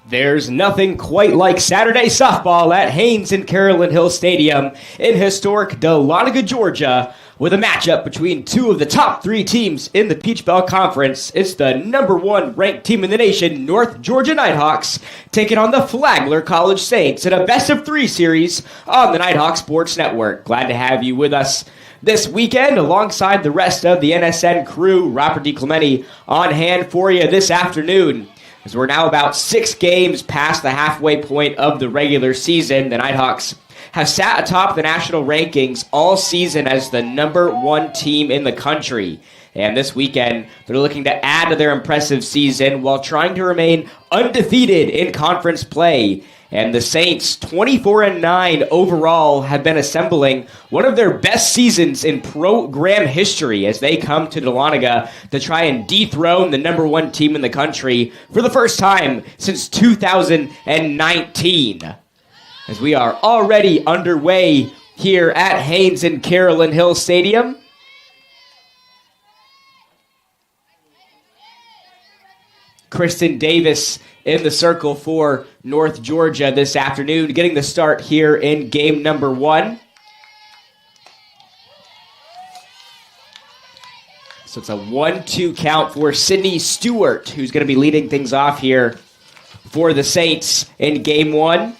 There's nothing quite like Saturday softball at Haynes and Carolyn Hill Stadium in historic Dahlonega, Georgia, with a matchup between two of the top three teams in the Peach Belt Conference. It's the number one ranked team in the nation, North Georgia Nighthawks, taking on the Flagler College Saints in a best-of-3 series on the Nighthawk Sports Network. Glad to have you with us this weekend alongside the rest of the NSN crew. Robert DiClemente on hand for you this afternoon, as we're now about 6 games past the halfway point of the regular season. The Nighthawks have sat atop the national rankings all season as the number one team in the country. And this weekend, they're looking to add to their impressive season while trying to remain undefeated in conference play. And the Saints, 24-9 overall, have been assembling one of their best seasons in program history as they come to Dahlonega to try and dethrone the number one team in the country for the first time since 2019. As we are already underway here at Haynes and Carolyn Hill Stadium. Kristen Davis in the circle for North Georgia this afternoon, getting the start here in game number 1. So it's a 1-2 count for Sydney Stewart, who's going to be leading things off here for the Saints in game 1.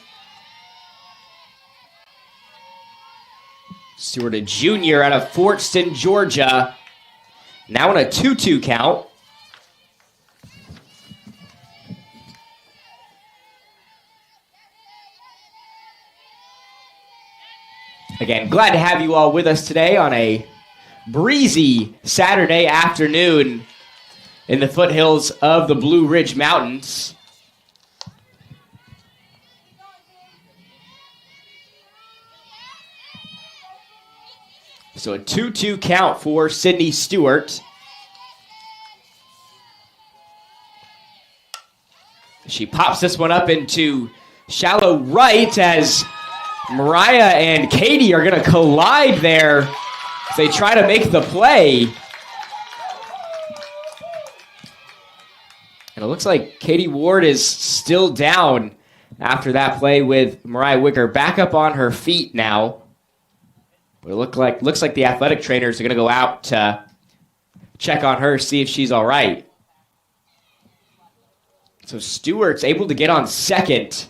Stewart, a junior out of Fortston, Georgia, now in a 2-2 count. Again, glad to have you all with us today on a breezy Saturday afternoon in the foothills of the Blue Ridge Mountains. So a 2-2 count for Sydney Stewart. She pops this one up into shallow right as Mariah and Katie are going to collide there as they try to make the play. And it looks like Katie Ward is still down after that play, with Mariah Wicker back up on her feet now. But it looks like the athletic trainers are going to go out to check on her, see if she's all right. So Stewart's able to get on second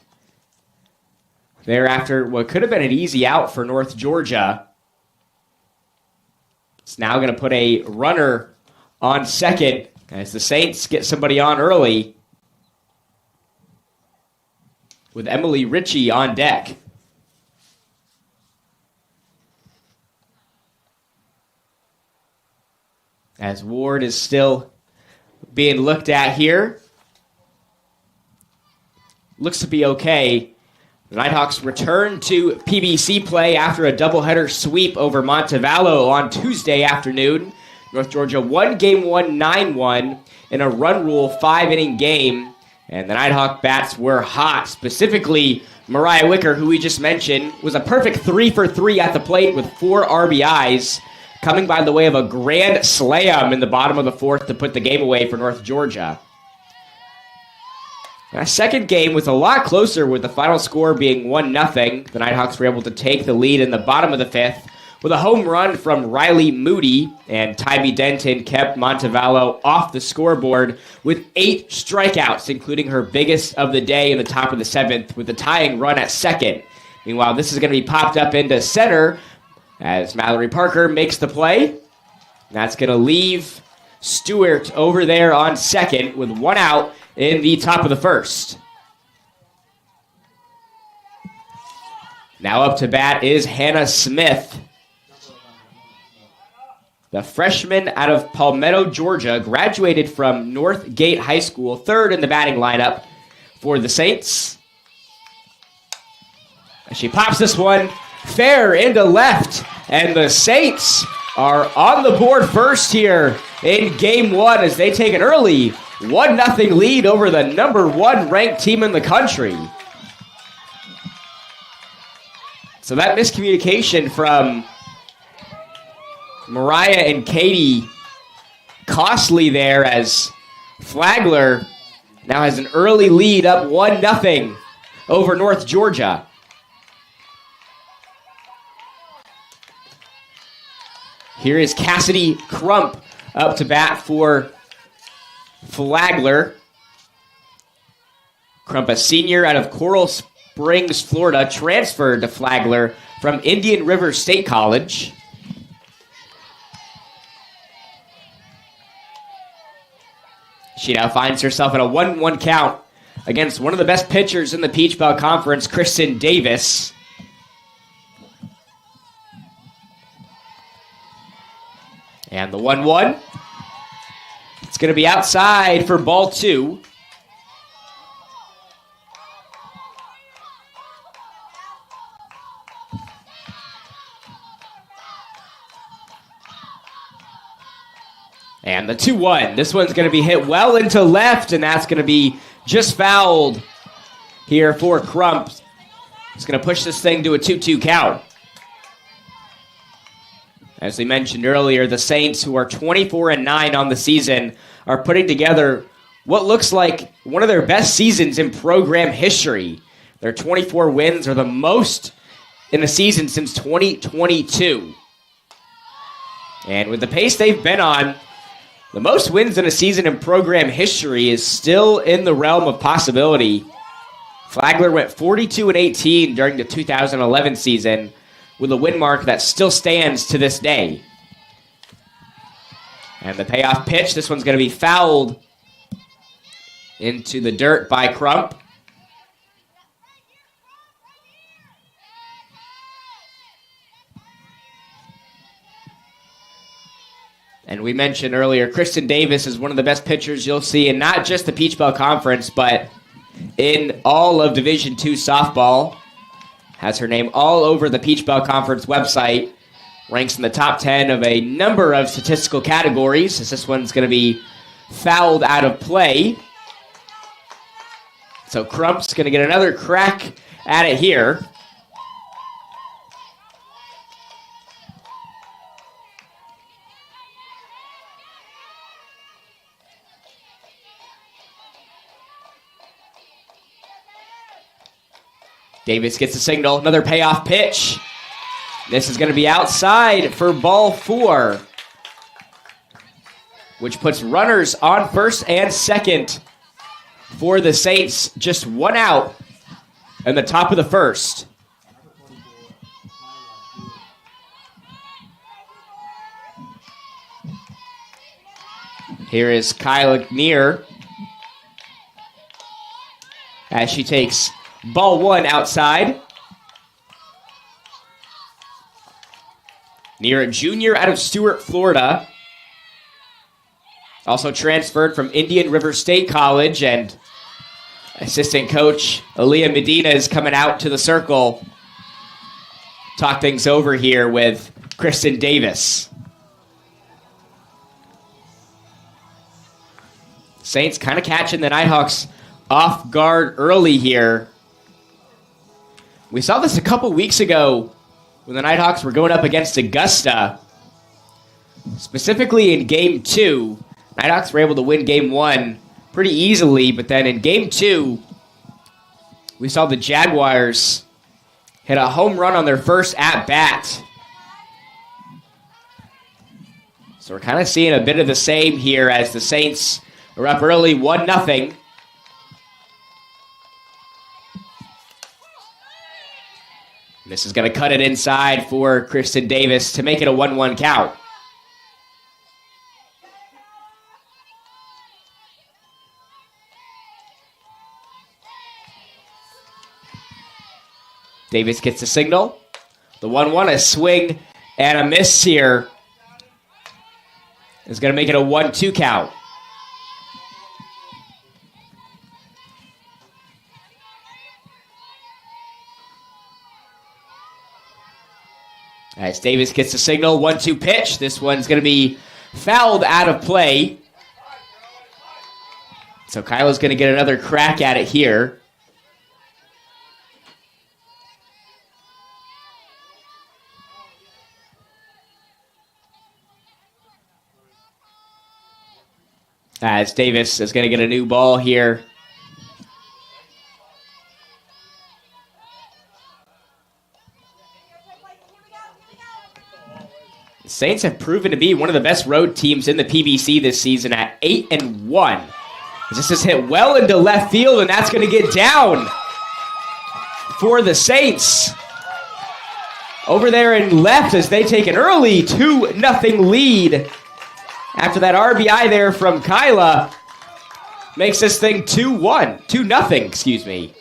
thereafter what could have been an easy out for North Georgia. It's now going to put a runner on second as the Saints get somebody on early with Emily Ritchie on deck. As Ward is still being looked at here. Looks to be okay. The Nighthawks return to PBC play after a doubleheader sweep over Montevallo on Tuesday afternoon. North Georgia won Game 1 9-1 in a run rule 5-inning game. And the Nighthawk bats were hot. Specifically, Mariah Wicker, who we just mentioned, was a perfect 3 for 3 at the plate with 4 RBIs, coming by the way of a grand slam in the bottom of the 4th to put the game away for North Georgia. That second game was a lot closer, with the final score being 1-0. The Nighthawks were able to take the lead in the bottom of the 5th with a home run from Riley Moody, and Tybee Denton kept Montevallo off the scoreboard with 8 strikeouts, including her biggest of the day in the top of the 7th with a tying run at second. Meanwhile, this is going to be popped up into center as Mallory Parker makes the play. That's going to leave Stewart over there on second with 1 out in the top of the 1st. Now up to bat is Hannah Smith. The freshman out of Palmetto, Georgia, graduated from Northgate High School, 3rd in the batting lineup for the Saints. And she pops this one fair into left, and the Saints are on the board first here in Game 1 as they take an early 1-0 lead over the number 1 ranked team in the country. So that miscommunication from Mariah and Katie costly there, as Flagler now has an early lead up 1-0 over North Georgia. Here is Cassidy Crump up to bat for Flagler. Crump, a senior out of Coral Springs, Florida, transferred to Flagler from Indian River State College. She now finds herself in a 1-1 count against one of the best pitchers in the Peach Belt Conference, Kristen Davis. And the 1-1. It's going to be outside for ball 2. And the 2-1. This one's going to be hit well into left, and that's going to be just fouled here for Crump. It's going to push this thing to a 2-2 count. As we mentioned earlier, the Saints, who are 24-9 on the season, are putting together what looks like one of their best seasons in program history. Their 24 wins are the most in a season since 2022. And with the pace they've been on, the most wins in a season in program history is still in the realm of possibility. Flagler went 42-18 during the 2011 season, with a win mark that still stands to this day. And the payoff pitch, this one's going to be fouled into the dirt by Crump. And we mentioned earlier, Kristen Davis is one of the best pitchers you'll see in not just the Peach Belt Conference, but in all of Division II softball. Has her name all over the Peach Belt Conference website. Ranks in the top 10 of a number of statistical categories, as this one's going to be fouled out of play. So Crump's going to get another crack at it here. Davis gets the signal. Another payoff pitch. This is going to be outside for ball 4, which puts runners on first and second for the Saints. Just one out in the top of the first. Here is Kyla Neer as she takes ball 1 outside. Near a junior out of Stuart, Florida. Also transferred from Indian River State College, and assistant coach Aaliyah Medina is coming out to the circle. Talk things over here with Kristen Davis. Saints kind of catching the Nighthawks off guard early here. We saw this a couple weeks ago when the Nighthawks were going up against Augusta. Specifically in Game 2, Nighthawks were able to win Game 1 pretty easily, but then in Game 2, we saw the Jaguars hit a home run on their first at-bat. So we're kind of seeing a bit of the same here as the Saints are up early 1-0. This is going to cut it inside for Kristen Davis to make it a 1-1 count. Davis gets the signal. The 1-1, a swing and a miss here is going to make it a 1-2 count. As Davis gets the signal, 1-2 pitch. This one's going to be fouled out of play. So Kyla's going to get another crack at it here. As Davis is going to get a new ball here Saints have proven to be one of the best road teams in the PBC this season at 8-1. This is hit well into left field, and that's going to get down for the Saints. Over there in left as they take an early 2-0 lead. After that RBI there from Kyla makes this thing 2-0, excuse me.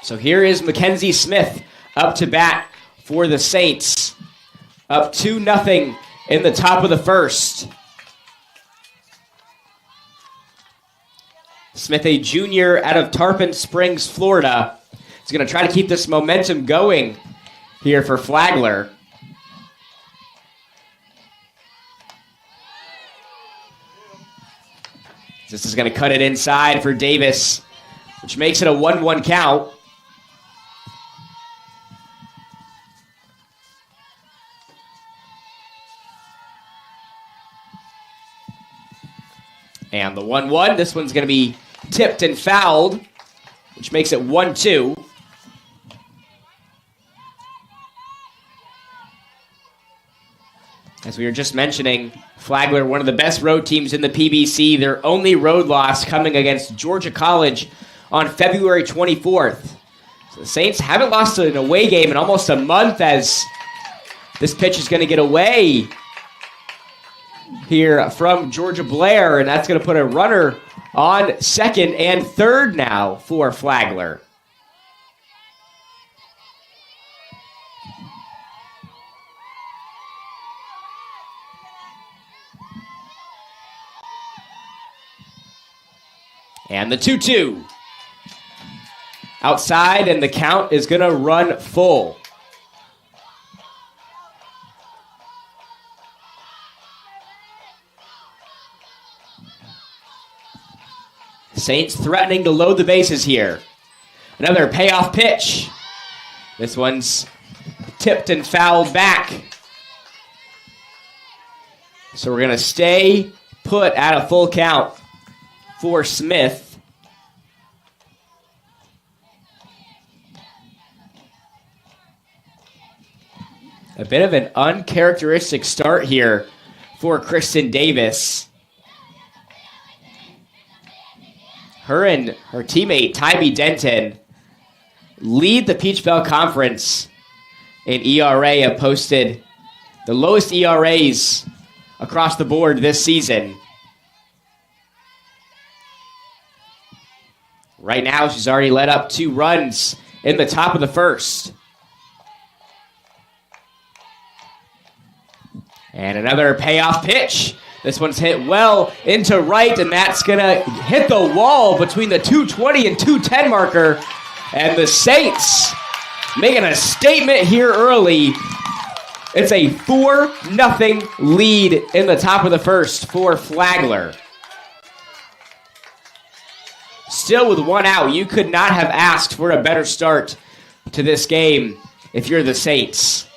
So here is Mackenzie Smith up to bat for the Saints. Up 2-0 in the top of the first. Smith, a junior out of Tarpon Springs, Florida, is going to try to keep this momentum going here for Flagler. This is going to cut it inside for Davis, which makes it a 1-1 count. And the 1-1, this one's going to be tipped and fouled, which makes it 1-2. As we were just mentioning, Flagler, one of the best road teams in the PBC, their only road loss coming against Georgia College on February 24th. So the Saints haven't lost an away game in almost a month, as this pitch is going to get away here from Georgia Blair, and that's going to put a runner on second and third now for Flagler. And the 2-2. Outside, and the count is going to run full. Saints threatening to load the bases here. Another payoff pitch. This one's tipped and fouled back. So we're going to stay put at a full count for Smith. A bit of an uncharacteristic start here for Kristen Davis. Her and her teammate, Tybee Denton, lead the Peach Belt Conference in ERA, have posted the lowest ERAs across the board this season. Right now, she's already let up 2 runs in the top of the first. And another payoff pitch. This one's hit well into right, and that's going to hit the wall between the 220 and 210 marker. And the Saints making a statement here early. It's a 4-0 lead in the top of the first for Flagler. Still with 1 out, you could not have asked for a better start to this game if you're the Saints.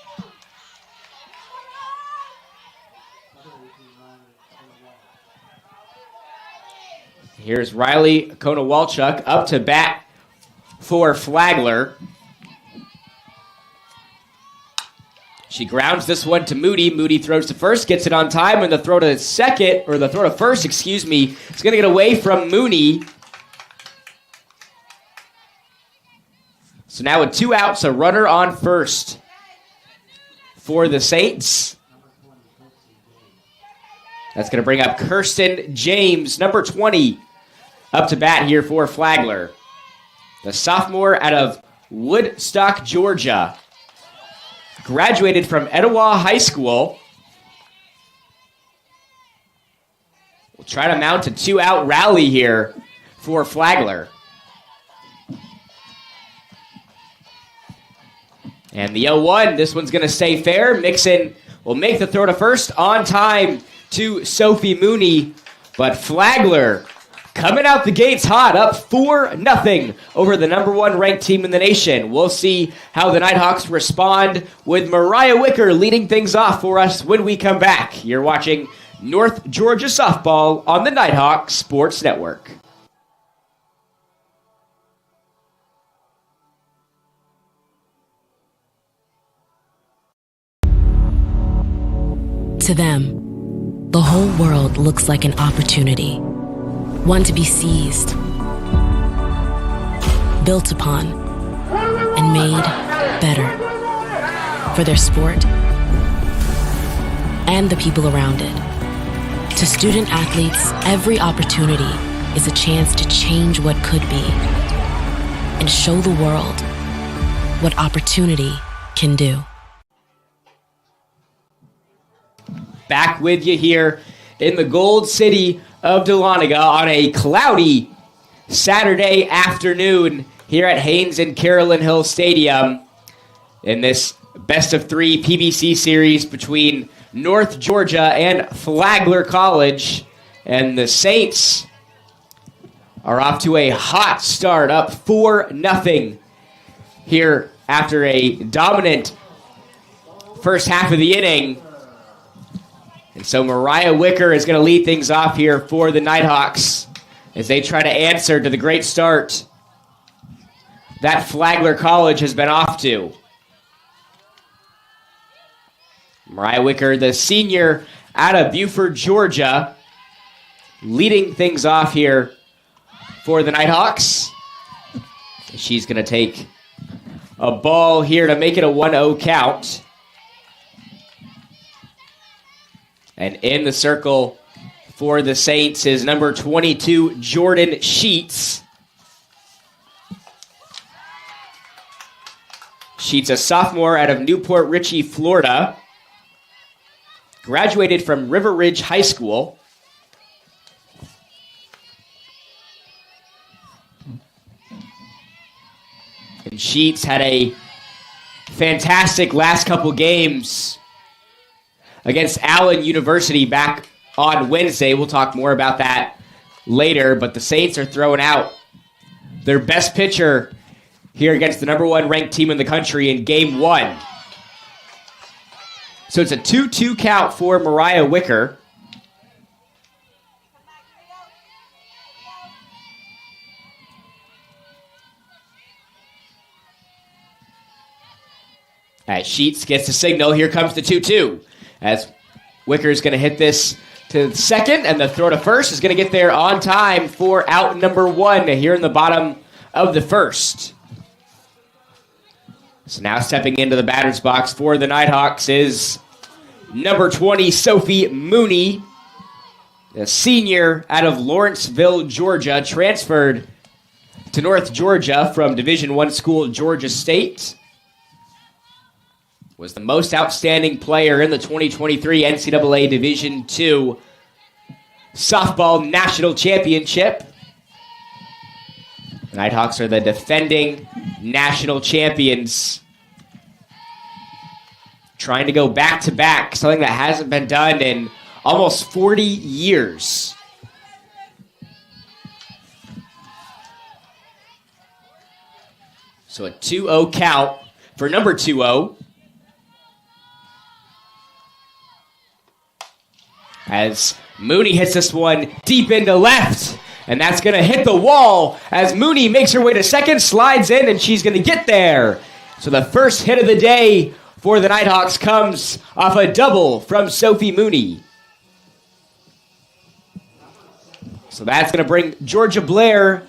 Here's Riley Konowalchuk up to bat for Flagler. She grounds this one to Moody. Moody throws to first, gets it on time, and the throw to second, or the throw to first, excuse me, is going to get away from Mooney. So now with 2 outs, a runner on first for the Saints. That's going to bring up Kirsten James, number 20, up to bat here for Flagler. The sophomore out of Woodstock, Georgia. Graduated from Etowah High School. We'll try to mount a 2-out rally here for Flagler. And the 0-1, this one's going to stay fair. Mixon will make the throw to first on time to Sophie Mooney. But Flagler coming out the gates hot, up 4-0 over the number 1 ranked team in the nation. We'll see how the Nighthawks respond with Mariah Wicker leading things off for us when we come back. You're watching North Georgia Softball on the Nighthawk Sports Network. To them, the whole world looks like an opportunity, one to be seized, built upon, and made better for their sport and the people around it. To student athletes, every opportunity is a chance to change what could be and show the world what opportunity can do. Back with you here in the Gold City of Dahlonega on a cloudy Saturday afternoon here at Haynes and Carolyn Hill Stadium in this best of three PBC series between North Georgia and Flagler College. And the Saints are off to a hot start, up 4-0 here after a dominant first half of the inning. And so Mariah Wicker is going to lead things off here for the Nighthawks as they try to answer to the great start that Flagler College has been off to. Mariah Wicker, the senior out of Buford, Georgia, leading things off here for the Nighthawks. She's going to take a ball here to make it a 1-0 count. And in the circle for the Saints is number 22, Jordan Sheets. Sheets, a sophomore out of Newport Richey, Florida. Graduated from River Ridge High School. And Sheets had a fantastic last couple games against Allen University back on Wednesday. We'll talk more about that later, but the Saints are throwing out their best pitcher here against the number one ranked team in the country in game one. So it's a 2-2 count for Mariah Wicker. As Sheets gets the signal, here comes the 2-2. As Wicker's going to hit this to second, and the throw to first is going to get there on time for out number one here in the bottom of the first. So now stepping into the batter's box for the Nighthawks is number 20, Sophie Mooney, a senior out of Lawrenceville, Georgia, transferred to North Georgia from Division I school Georgia State. Was the most outstanding player in the 2023 NCAA Division II Softball National Championship. The Nighthawks are the defending national champions. Trying to go back-to-back, something that hasn't been done in almost 40 years. So a 2-0 count for number 2-0. As Mooney hits this one deep into left. And that's going to hit the wall as Mooney makes her way to second, slides in, and she's going to get there. So the first hit of the day for the Nighthawks comes off a double from Sophie Mooney. So that's going to bring Georgia Blair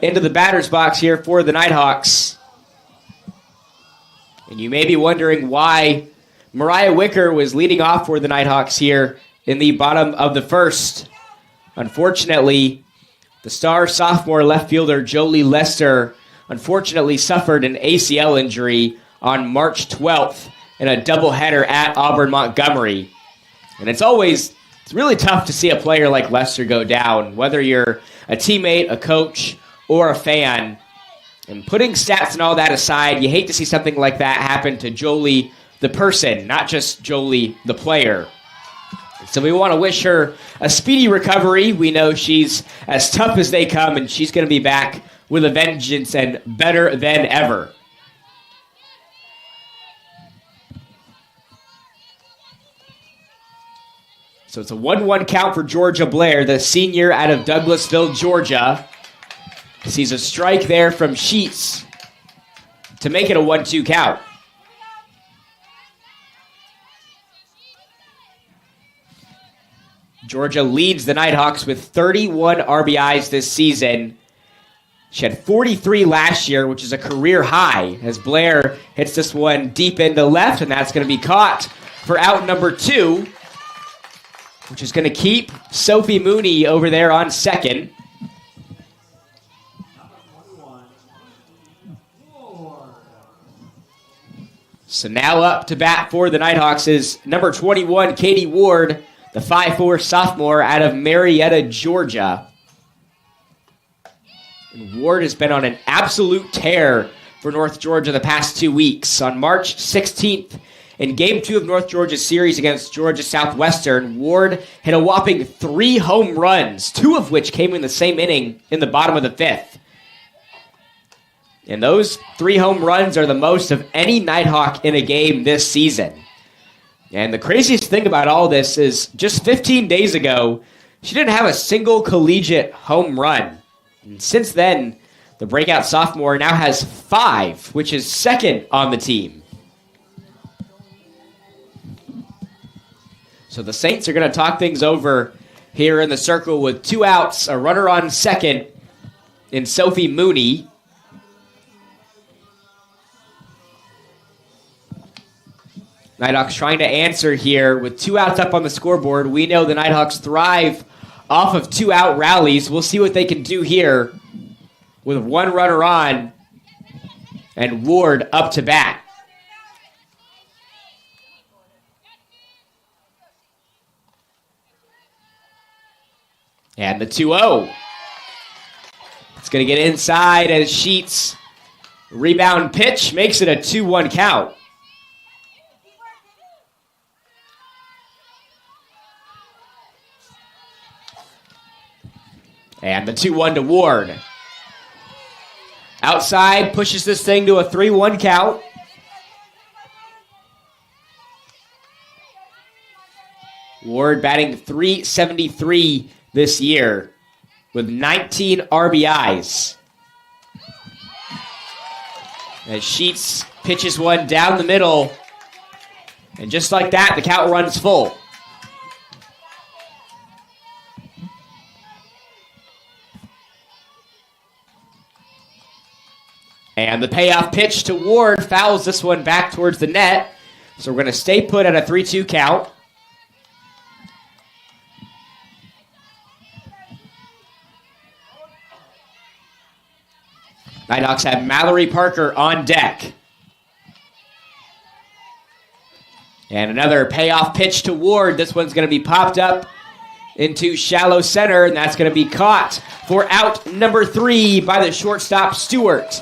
into the batter's box here for the Nighthawks. And you may be wondering why Mariah Wicker was leading off for the Nighthawks here in the bottom of the first. Unfortunately, the star sophomore left fielder Jolie Lester unfortunately suffered an ACL injury on March 12th in a doubleheader at Auburn Montgomery. And it's really tough to see a player like Lester go down, whether you're a teammate, a coach, or a fan. And putting stats and all that aside, you hate to see something like that happen to Jolie the person, not just Jolie the player. So we want to wish her a speedy recovery. We know she's as tough as they come, and she's going to be back with a vengeance and better than ever. So it's a 1-1 count for Georgia Blair, the senior out of Douglasville, Georgia. Sees a strike there from Sheets to make it a 1-2 count. Georgia leads the Nighthawks with 31 RBIs this season. She had 43 last year, which is a career high, as Blair hits this one deep into left, and that's going to be caught for out number 2, which is going to keep Sophie Mooney over there on second. So now up to bat for the Nighthawks is number 21, Katie Ward, the 5'4" sophomore out of Marietta, Georgia. And Ward has been on an absolute tear for North Georgia the past 2 weeks. On March 16th, in Game 2 of North Georgia's series against Georgia Southwestern, Ward hit a whopping 3 home runs, 2 of which came in the same inning in the bottom of the 5th. And those 3 home runs are the most of any Nighthawk in a game this season. And the craziest thing about all this is just 15 days ago, she didn't have a single collegiate home run. And since then, the breakout sophomore now has 5, which is second on the team. So the Saints are going to talk things over here in the circle with 2 outs, a runner on second in Sophie Mooney. Nighthawks trying to answer here with 2 outs up on the scoreboard. We know the Nighthawks thrive off of 2-out rallies. We'll see what they can do here with 1 runner on and Ward up to bat. And the 2-0. It's going to get inside as Sheets rebound pitch makes it a 2-1 count. And the 2-1 to Ward. Outside, pushes this thing to a 3-1 count. Ward batting .373 this year with 19 RBIs. As Sheets pitches one down the middle. And just like that, the count runs full. And the payoff pitch to Ward fouls this one back towards the net. So we're going to stay put at a 3-2 count. Nighthawks have Mallory Parker on deck. And another payoff pitch to Ward. This one's going to be popped up into shallow center, and that's going to be caught for out number 3 by the shortstop, Stewart.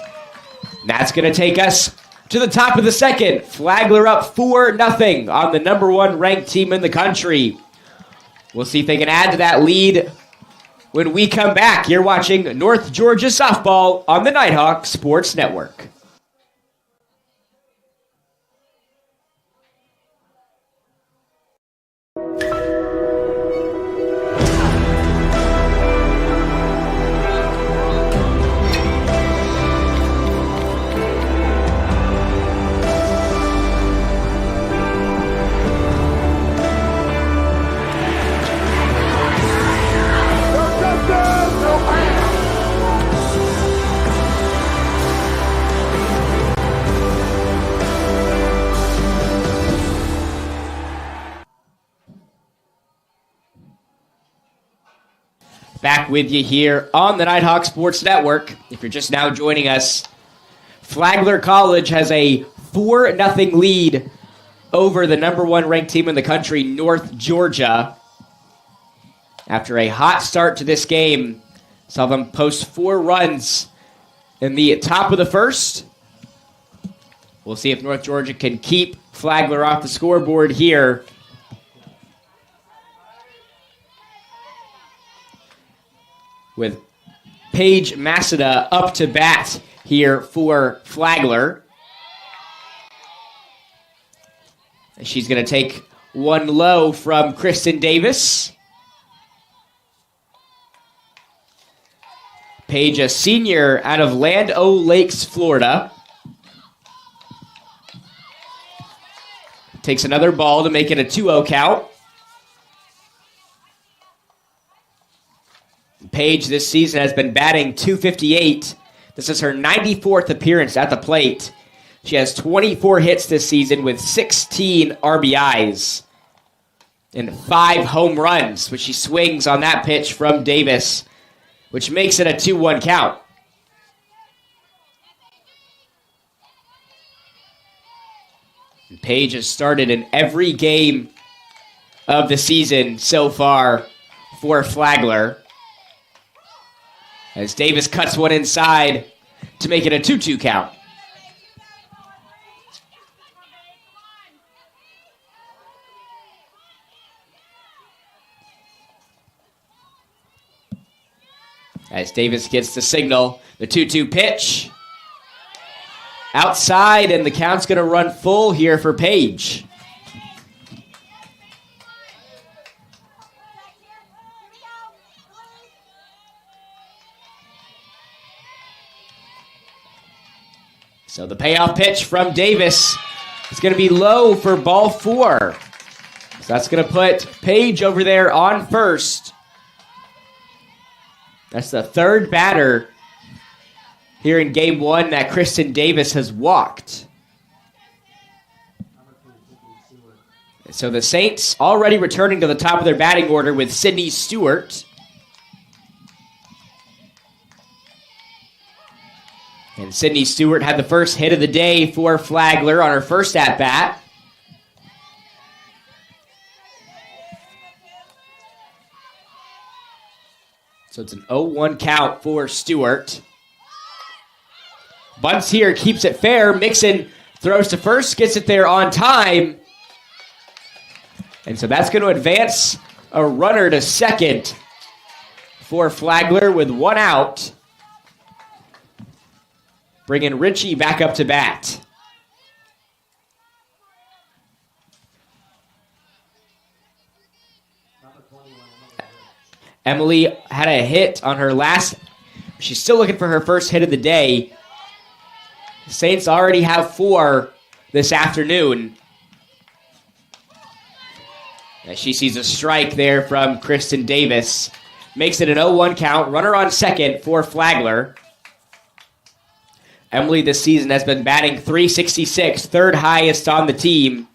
That's going to take us to the top of the second. Flagler up 4-0 on the number 1 ranked team in the country. We'll see if they can add to that lead when we come back. You're watching North Georgia Softball on the Nighthawk Sports Network. Back with you here on the Nighthawk Sports Network. If you're just now joining us, Flagler College has a 4-0 lead over the number 1 ranked team in the country, North Georgia. After a hot start to this game, saw them post 4 runs in the top of the first. We'll see if North Georgia can keep Flagler off the scoreboard here. With Paige Masada up to bat here for Flagler. And she's going to take one low from Kristen Davis. Paige, a senior out of Land O'Lakes, Florida. Takes another ball to make it a 2-0 count. Paige this season has been batting .258. This is her 94th appearance at the plate. She has 24 hits this season with 16 RBIs and 5 home runs, which she swings on that pitch from Davis, which makes it a 2-1 count. And Paige has started in every game of the season so far for Flagler, as Davis cuts one inside to make it a 2-2 count. As Davis gets the signal, the 2-2 pitch. Outside, and the count's going to run full here for Paige. So the payoff pitch from Davis is going to be low for ball 4. So that's going to put Paige over there on first. That's the third batter here in Game 1 that Kristen Davis has walked. So the Saints already returning to the top of their batting order with Sydney Stewart. And Sydney Stewart had the first hit of the day for Flagler on her first at-bat. So it's an 0-1 count for Stewart. Bunts here, keeps it fair. Mixon throws to first, gets it there on time. And so that's going to advance a runner to second for Flagler with 1 out. Bringing Richie back up to bat. Emily had a hit on her last. She's still looking for her first hit of the day. The Saints already have 4 this afternoon. As she sees a strike there from Kristen Davis. Makes it an 0-1 count. Runner on second for Flagler. Emily this season has been batting .366, third highest on the team.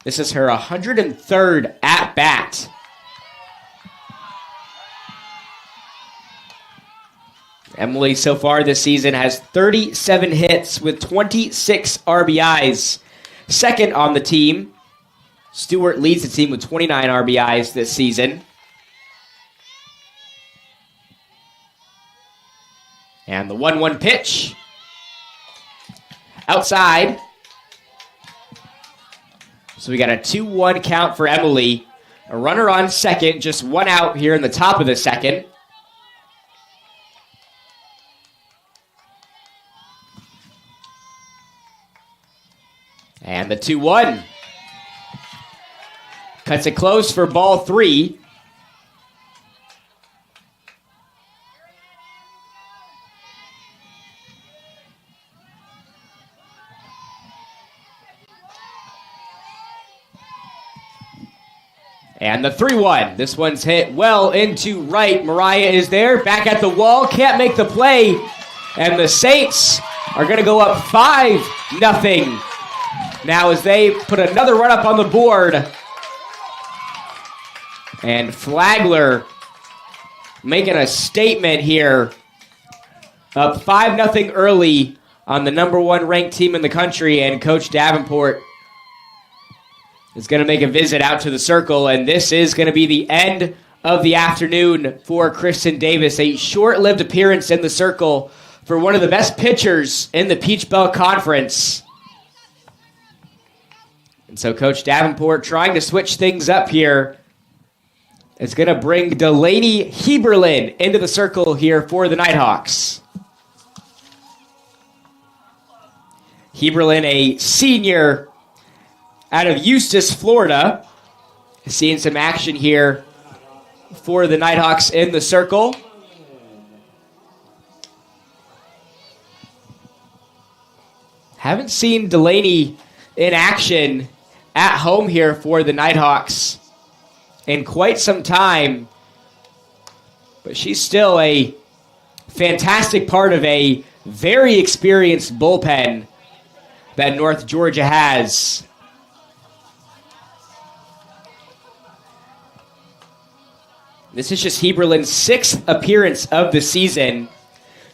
This is her 103rd at-bat. Emily so far this season has 37 hits with 26 RBIs. Second on the team. Stewart leads the team with 29 RBIs this season. And the 1-1 pitch. Outside. So we got a 2-1 count for Emily. A runner on second, just 1 out here in the top of the second. And the 2-1. Cuts it close for ball 3. And the 3-1. This one's hit well into right. Mariah is there, back at the wall, can't make the play. And the Saints are going to go up 5-0. Now as they put another run up on the board. And Flagler making a statement here. Up 5-0 early on the number 1 ranked team in the country. And Coach Davenport is going to make a visit out to the circle. And this is going to be the end of the afternoon for Kristen Davis. A short-lived appearance in the circle for one of the best pitchers in the Peach Belt Conference. And so Coach Davenport trying to switch things up here. Is going to bring Delaney Heberlin into the circle here for the Nighthawks. Heberlin, a senior out of Eustis, Florida. Seeing some action here for the Nighthawks in the circle. Haven't seen Delaney in action at home here for the Nighthawks in quite some time. but she's still a fantastic part of a very experienced bullpen that North Georgia has. This is just Heberlin's 6th appearance of the season.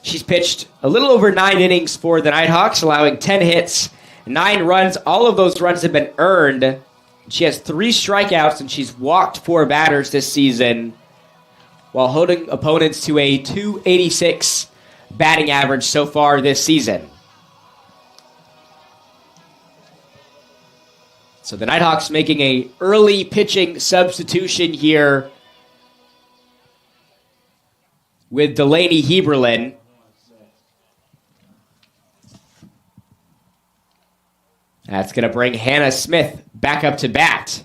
She's pitched a little over 9 innings for the Nighthawks, allowing 10 hits, 9 runs. All of those runs have been earned. She has 3 strikeouts, and she's walked 4 batters this season while holding opponents to a .286 batting average so far this season. So the Nighthawks making an early pitching substitution here with Delaney Heberlin. That's going to bring Hannah Smith back up to bat.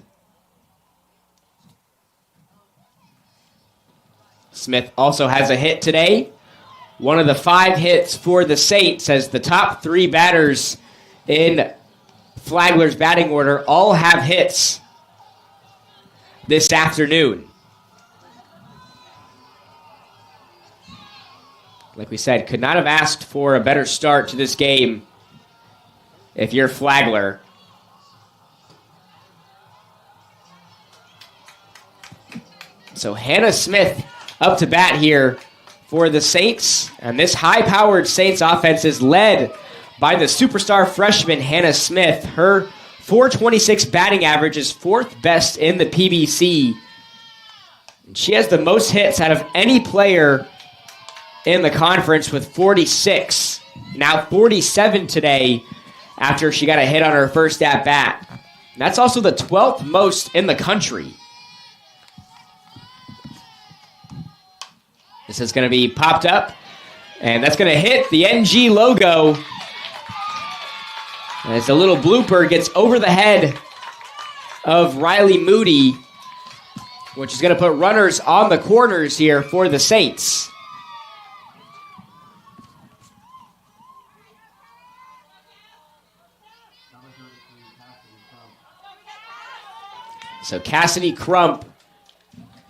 Smith also has a hit today. One of the 5 hits for the Saints, as the top 3 batters in Flagler's batting order all have hits this afternoon. Like we said, could not have asked for a better start to this game if you're Flagler. So Hannah Smith up to bat here for the Saints. And this high-powered Saints offense is led by the superstar freshman Hannah Smith. Her .426 batting average is 4th best in the PBC. She has the most hits out of any player in the conference with 46. Now 47 today after she got a hit on her first at-bat. That's also the 12th most in the country. This is going to be popped up, and that's going to hit the NG logo. As a little blooper gets over the head of Riley Moody, which is going to put runners on the corners here for the Saints. So Cassidy Crump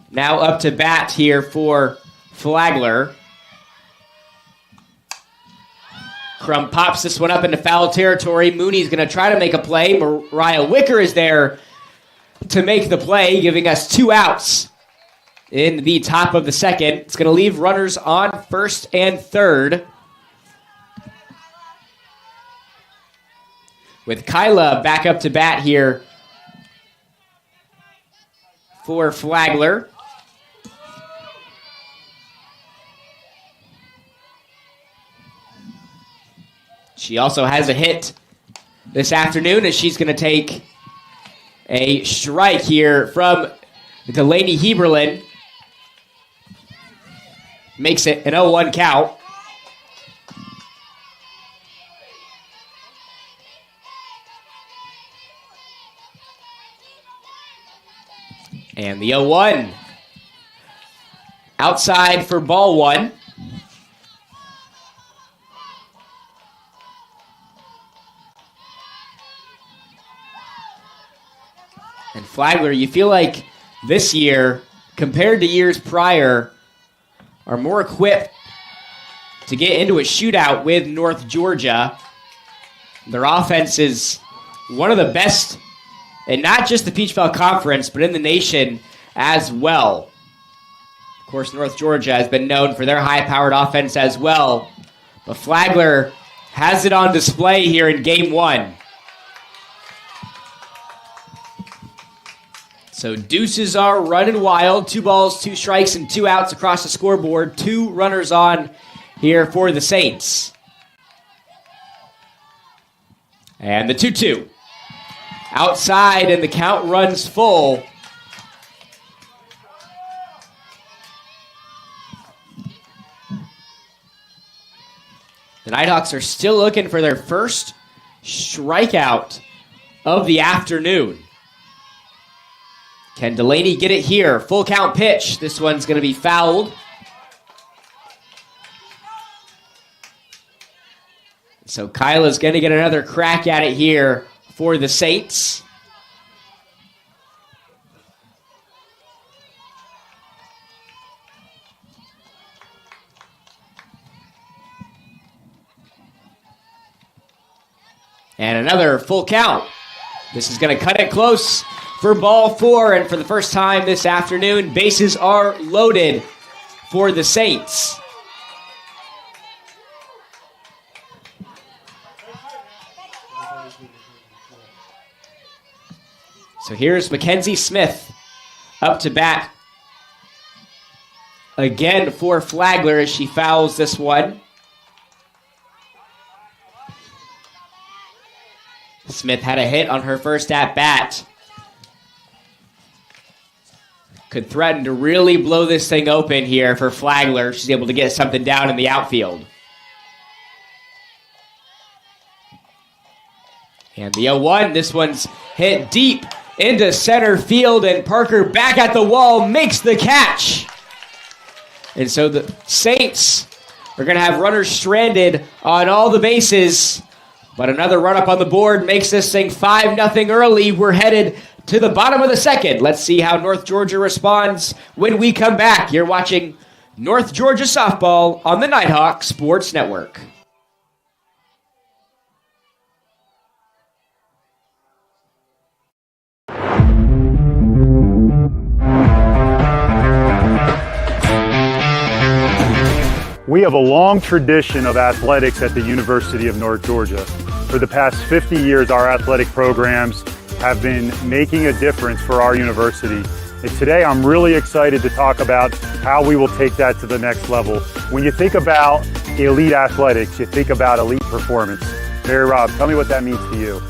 now up to bat here for Flagler. Crump pops this one up into foul territory. Mooney's going to try to make a play. Mariah Wicker is there to make the play, giving us 2 outs in the top of the second. It's going to leave runners on first and third, with Kyla back up to bat here for Flagler. She also has a hit this afternoon, as she's going to take a strike here from Delaney Heberlin. Makes it an 0-1 count. And the 0-1. Outside for ball 1. And Flagler, you feel like this year, compared to years prior, are more equipped to get into a shootout with North Georgia. Their offense is one of the best, and not just the Peach Belt Conference, but in the nation as well. Of course, North Georgia has been known for their high-powered offense as well. But Flagler has it on display here in Game 1. So deuces are running wild. 2 balls, 2 strikes, and 2 outs across the scoreboard. 2 runners on here for the Saints. And the 2-2. Outside, and the count runs full. The Nighthawks are still looking for their first strikeout of the afternoon. Can Delaney get it here? Full count pitch. This one's going to be fouled. So Kyla's going to get another crack at it here for the Saints. And another full count. This is going to cut it close for ball 4, and for the first time this afternoon, bases are loaded for the Saints. So here's Mackenzie Smith up to bat again for Flagler as she fouls this one. Smith had a hit on her first at-bat. Could threaten to really blow this thing open here for Flagler. She's able to get something down in the outfield. And the 0-1, this one's hit deep into center field, and Parker back at the wall makes the catch. And so the Saints are going to have runners stranded on all the bases. But another run up on the board makes this thing 5-0 early. We're headed to the bottom of the second. Let's see how North Georgia responds when we come back. You're watching North Georgia Softball on the Nighthawk Sports Network. We have a long tradition of athletics at the University of North Georgia. For the past 50 years, our athletic programs have been making a difference for our university. And today, I'm really excited to talk about how we will take that to the next level. When you think about elite athletics, you think about elite performance. Mary Rob, tell me what that means to you.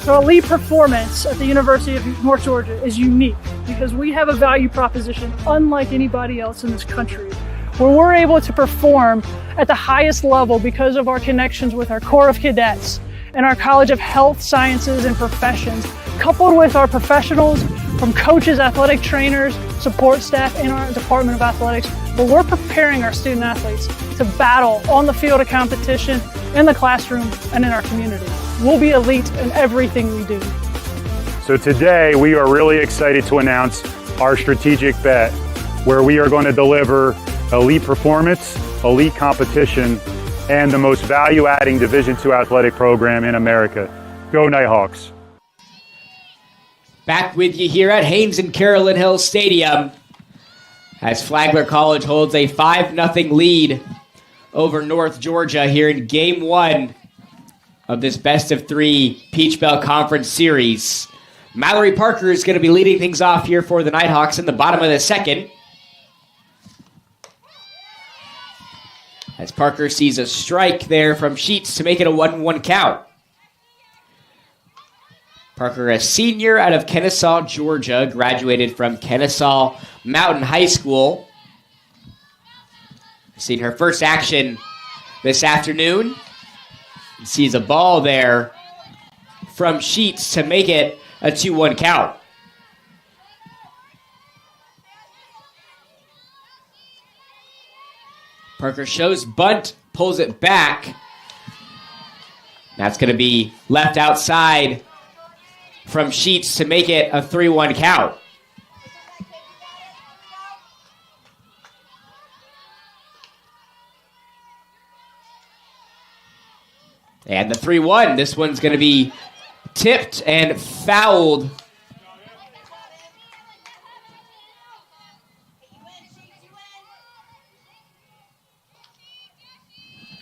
So elite performance at the University of North Georgia is unique because we have a value proposition unlike anybody else in this country, where we're able to perform at the highest level because of our connections with our Corps of Cadets and our College of Health Sciences and Professions, coupled with our professionals from coaches, athletic trainers, support staff in our Department of Athletics, where we're preparing our student athletes to battle on the field of competition, in the classroom, and in our community. We'll be elite in everything we do. So today, we are really excited to announce our strategic bet, where we are going to deliver elite performance, elite competition, and the most value-adding Division II athletic program in America. Go Nighthawks. Back with you here at Haynes and Carolyn Hill Stadium as Flagler College holds a 5-0 lead over North Georgia here in Game 1 of this best-of-3 Peach Bell Conference Series. Mallory Parker is going to be leading things off here for the Nighthawks in the bottom of the second. As Parker sees a strike there from Sheets to make it a 1-1 count. Parker, a senior out of Kennesaw, Georgia, graduated from Kennesaw Mountain High School. Seen her first action this afternoon. Sees a ball there from Sheets to make it a 2-1 count. Parker shows bunt, pulls it back. That's going to be left outside from Sheets to make it a 3-1 count. And the 3-1, this one's going to be tipped and fouled.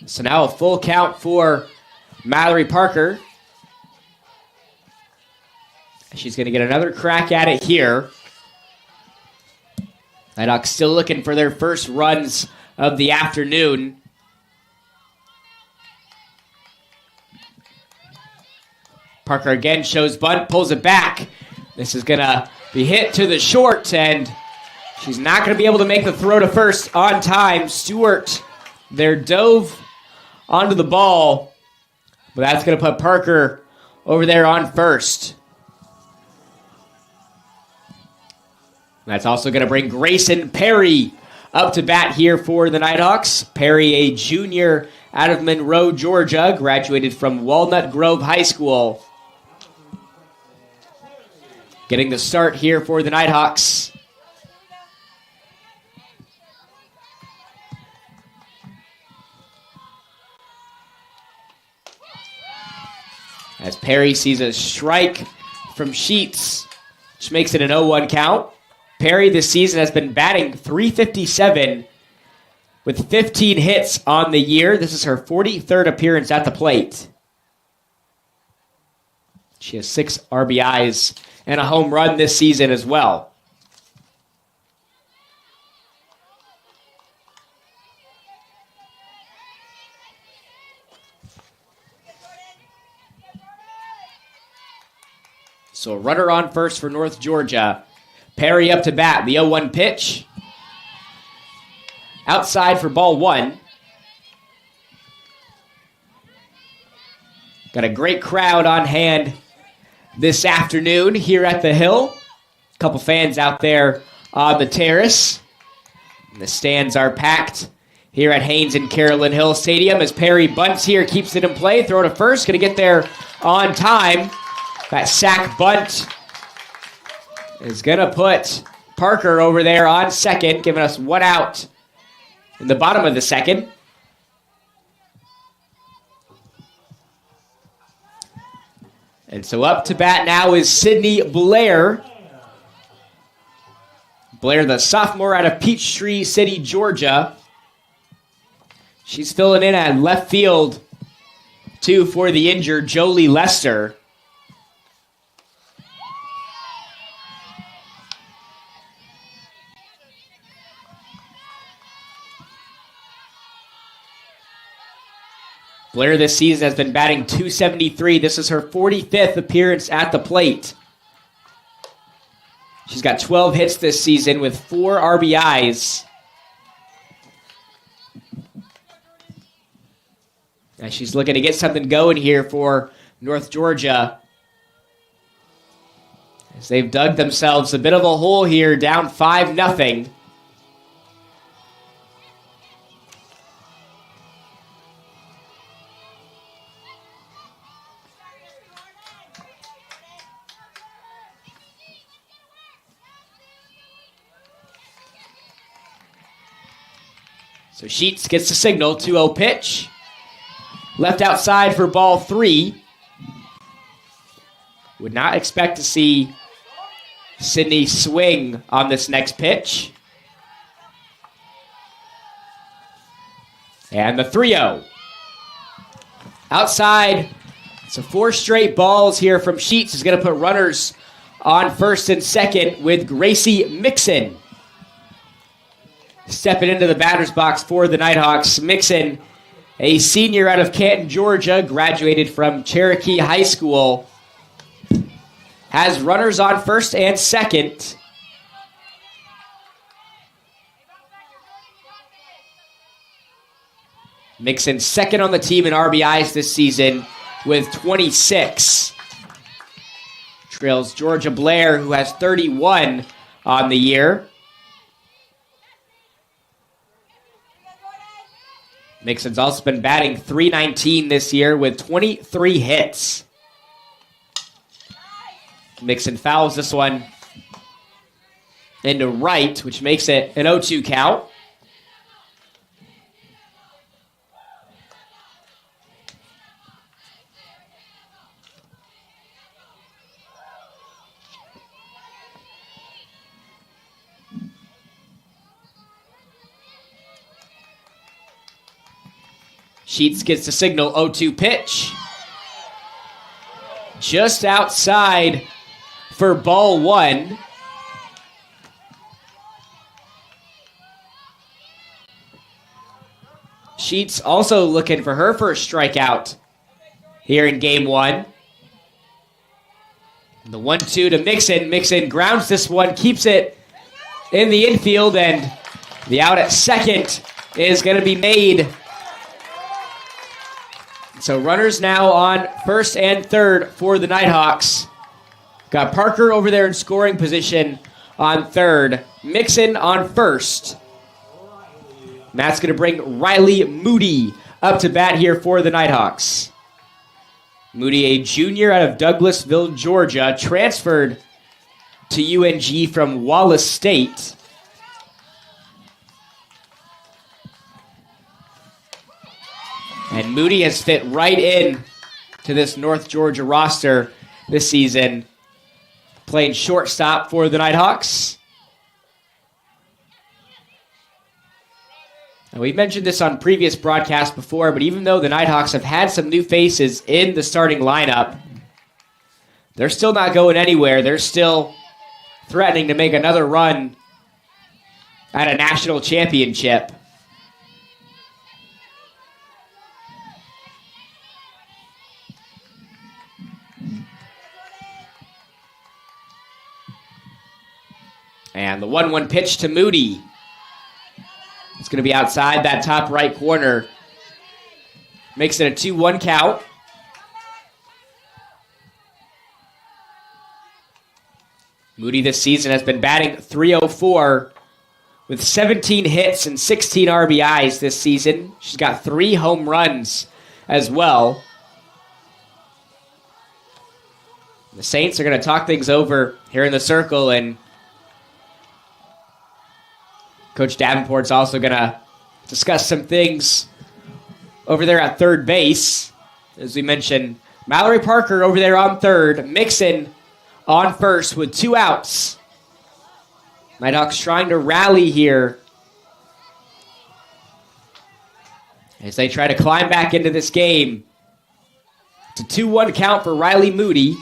So now a full count for Mallory Parker. She's going to get another crack at it here. Nighthawks still looking for their first runs of the afternoon. Parker again shows bunt, pulls it back. This is going to be hit to the short, and she's not going to be able to make the throw to first on time. Stewart there dove onto the ball, but that's going to put Parker over there on first. That's also going to bring Grayson Perry up to bat here for the Nighthawks. Perry, a junior out of Monroe, Georgia, graduated from Walnut Grove High School. Getting the start here for the Nighthawks. As Perry sees a strike from Sheets, which makes it an 0-1 count. Perry this season has been batting .357 with 15 hits on the year. This is her 43rd appearance at the plate. She has 6 RBIs and a home run this season as well. So a runner on first for North Georgia. Perry up to bat. The 0-1 pitch. Outside for ball 1. Got a great crowd on hand this afternoon here at the Hill. A couple fans out there on the terrace. The stands are packed here at Haynes and Carolyn Hill Stadium as Perry bunts here, keeps it in play. Throw to first. Going to get there on time. That sack bunt is going to put Parker over there on second, giving us 1 out in the bottom of the second. And so up to bat now is Sydney Blair. Blair, the sophomore out of Peachtree City, Georgia. She's filling in at left field, too, for the injured Jolie Lester. Blair this season has been batting .273. This is her 45th appearance at the plate. She's got 12 hits this season with 4 RBIs. Now she's looking to get something going here for North Georgia, as they've dug themselves a bit of a hole here, down 5-0. So Sheets gets the signal, 2-0 pitch. Left outside for ball 3. Would not expect to see Sydney swing on this next pitch. And the 3-0. Outside. So 4 straight balls here from Sheets is going to put runners on first and second with Gracie Mixon stepping into the batter's box for the Nighthawks. Mixon, a senior out of Canton, Georgia, graduated from Cherokee High School, has runners on first and second. Mixon second on the team in RBIs this season with 26. Trails Georgia Blair, who has 31 on the year. Mixon's also been batting .319 this year with 23 hits. Mixon fouls this one into right, which makes it an 0-2 count. Sheets gets the signal, 0-2 pitch. Just outside for ball 1. Sheets also looking for her first strikeout here in game 1. The 1-2 to Mixon. Mixon grounds this one, keeps it in the infield, and the out at second is going to be made. So runners now on first and third for the Nighthawks. Got Parker over there in scoring position on third. Mixon on first. And that's going to bring Riley Moody up to bat here for the Nighthawks. Moody, a junior out of Douglasville, Georgia, transferred to UNG from Wallace State. And Moody has fit right in to this North Georgia roster this season, playing shortstop for the Nighthawks. And we've mentioned this on previous broadcasts before, but even though the Nighthawks have had some new faces in the starting lineup, they're still not going anywhere. They're still threatening to make another run at a national championship. And the 1-1 pitch to Moody. It's going to be outside that top right corner. Makes it a 2-1 count. Moody this season has been batting .304 with 17 hits and 16 RBIs this season. She's got 3 home runs as well. The Saints are going to talk things over here in the circle, and Coach Davenport's also going to discuss some things over there at third base. As we mentioned, Mallory Parker over there on third, Mixon on first with 2 outs. Nighthawks trying to rally here as they try to climb back into this game. It's a 2-1 count for Riley Moody.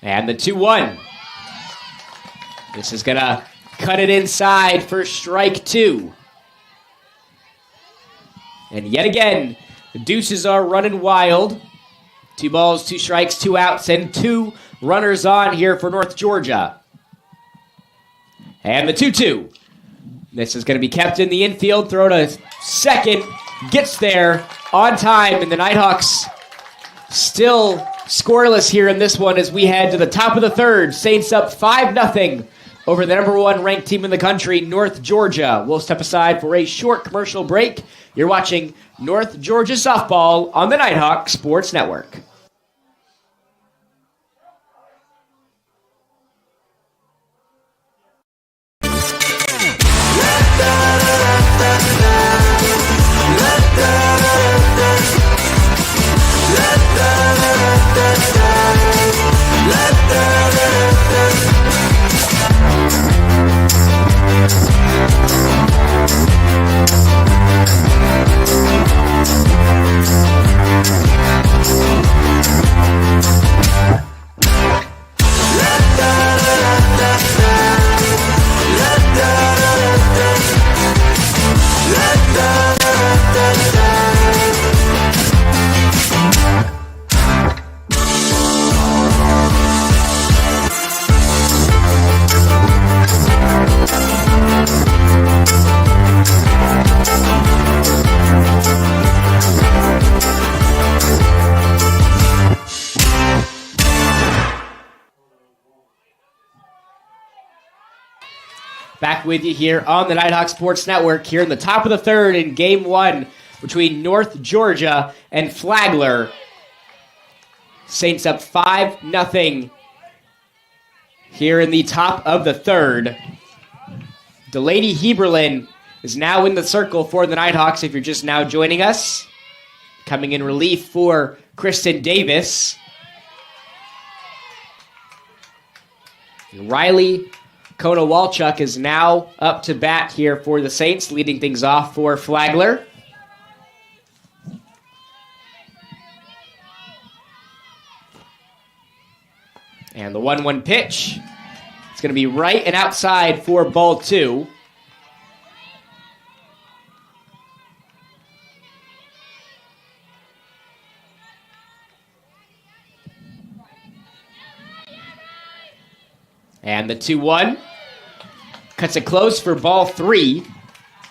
And the 2-1. This is going to cut it inside for strike 2. And yet again, the Deuces are running wild. 2 balls, 2 strikes, 2 outs, and 2 runners on here for North Georgia. And the 2-2. This is going to be kept in the infield. Throw to second. Gets there on time, and the Nighthawks still scoreless here in this one as we head to the top of the third. Saints up 5-0 over the number 1 ranked team in the country, North Georgia. We'll step aside for a short commercial break. You're watching North Georgia Softball on the Nighthawk Sports Network. Back with you here on the Nighthawk Sports Network here in the top of the third in Game 1 between North Georgia and Flagler. Saints up 5-0 here in the top of the third. Delaney Heberlin is now in the circle for the Nighthawks if you're just now joining us. Coming in relief for Kristen Davis. Riley Konowalchuk is now up to bat here for the Saints, leading things off for Flagler. And the 1-1 pitch. It's going to be right and outside for ball 2. And the 2-1 cuts it close for ball 3.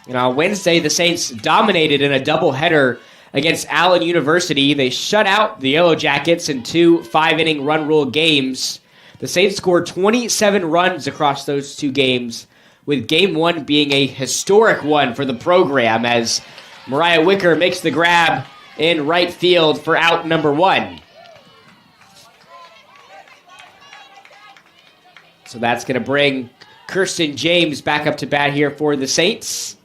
And on Wednesday, the Saints dominated in a doubleheader against Allen University. They shut out the Yellow Jackets in 2 5-inning run rule games. The Saints scored 27 runs across those 2 games, with Game 1 being a historic one for the program as Mariah Wicker makes the grab in right field for out number 1. So that's going to bring Kirsten James back up to bat here for the Saints.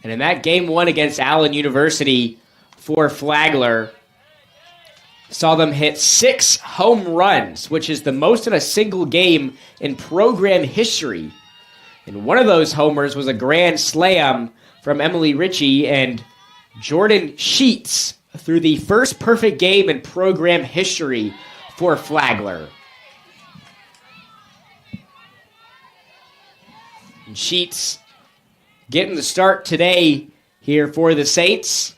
And in that game one against Allen University for Flagler, saw them hit 6 home runs, which is the most in a single game in program history. And one of those homers was a grand slam from Emily Ritchie, and Jordan Sheets threw the first perfect game in program history for Flagler. And Sheets getting the start today here for the Saints,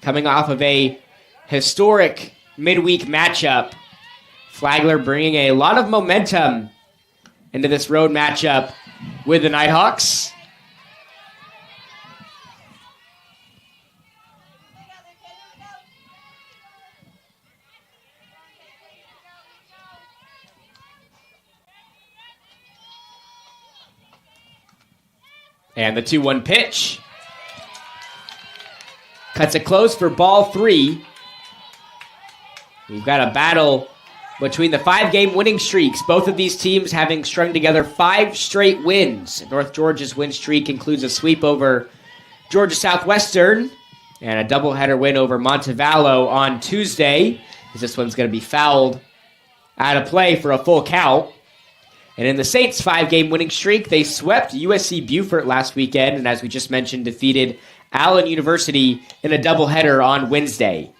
coming off of a historic midweek matchup. Flagler bringing a lot of momentum into this road matchup with the Nighthawks. And the 2-1 pitch. Cuts it close for ball 3. We've got a battle between the 5-game winning streaks. Both of these teams having strung together 5 straight wins. North Georgia's win streak includes a sweep over Georgia Southwestern and a doubleheader win over Montevallo on Tuesday, as this one's going to be fouled out of play for a full count. And in the Saints' 5-game winning streak, they swept USC Beaufort last weekend, and as we just mentioned, defeated Allen University in a doubleheader on Wednesday.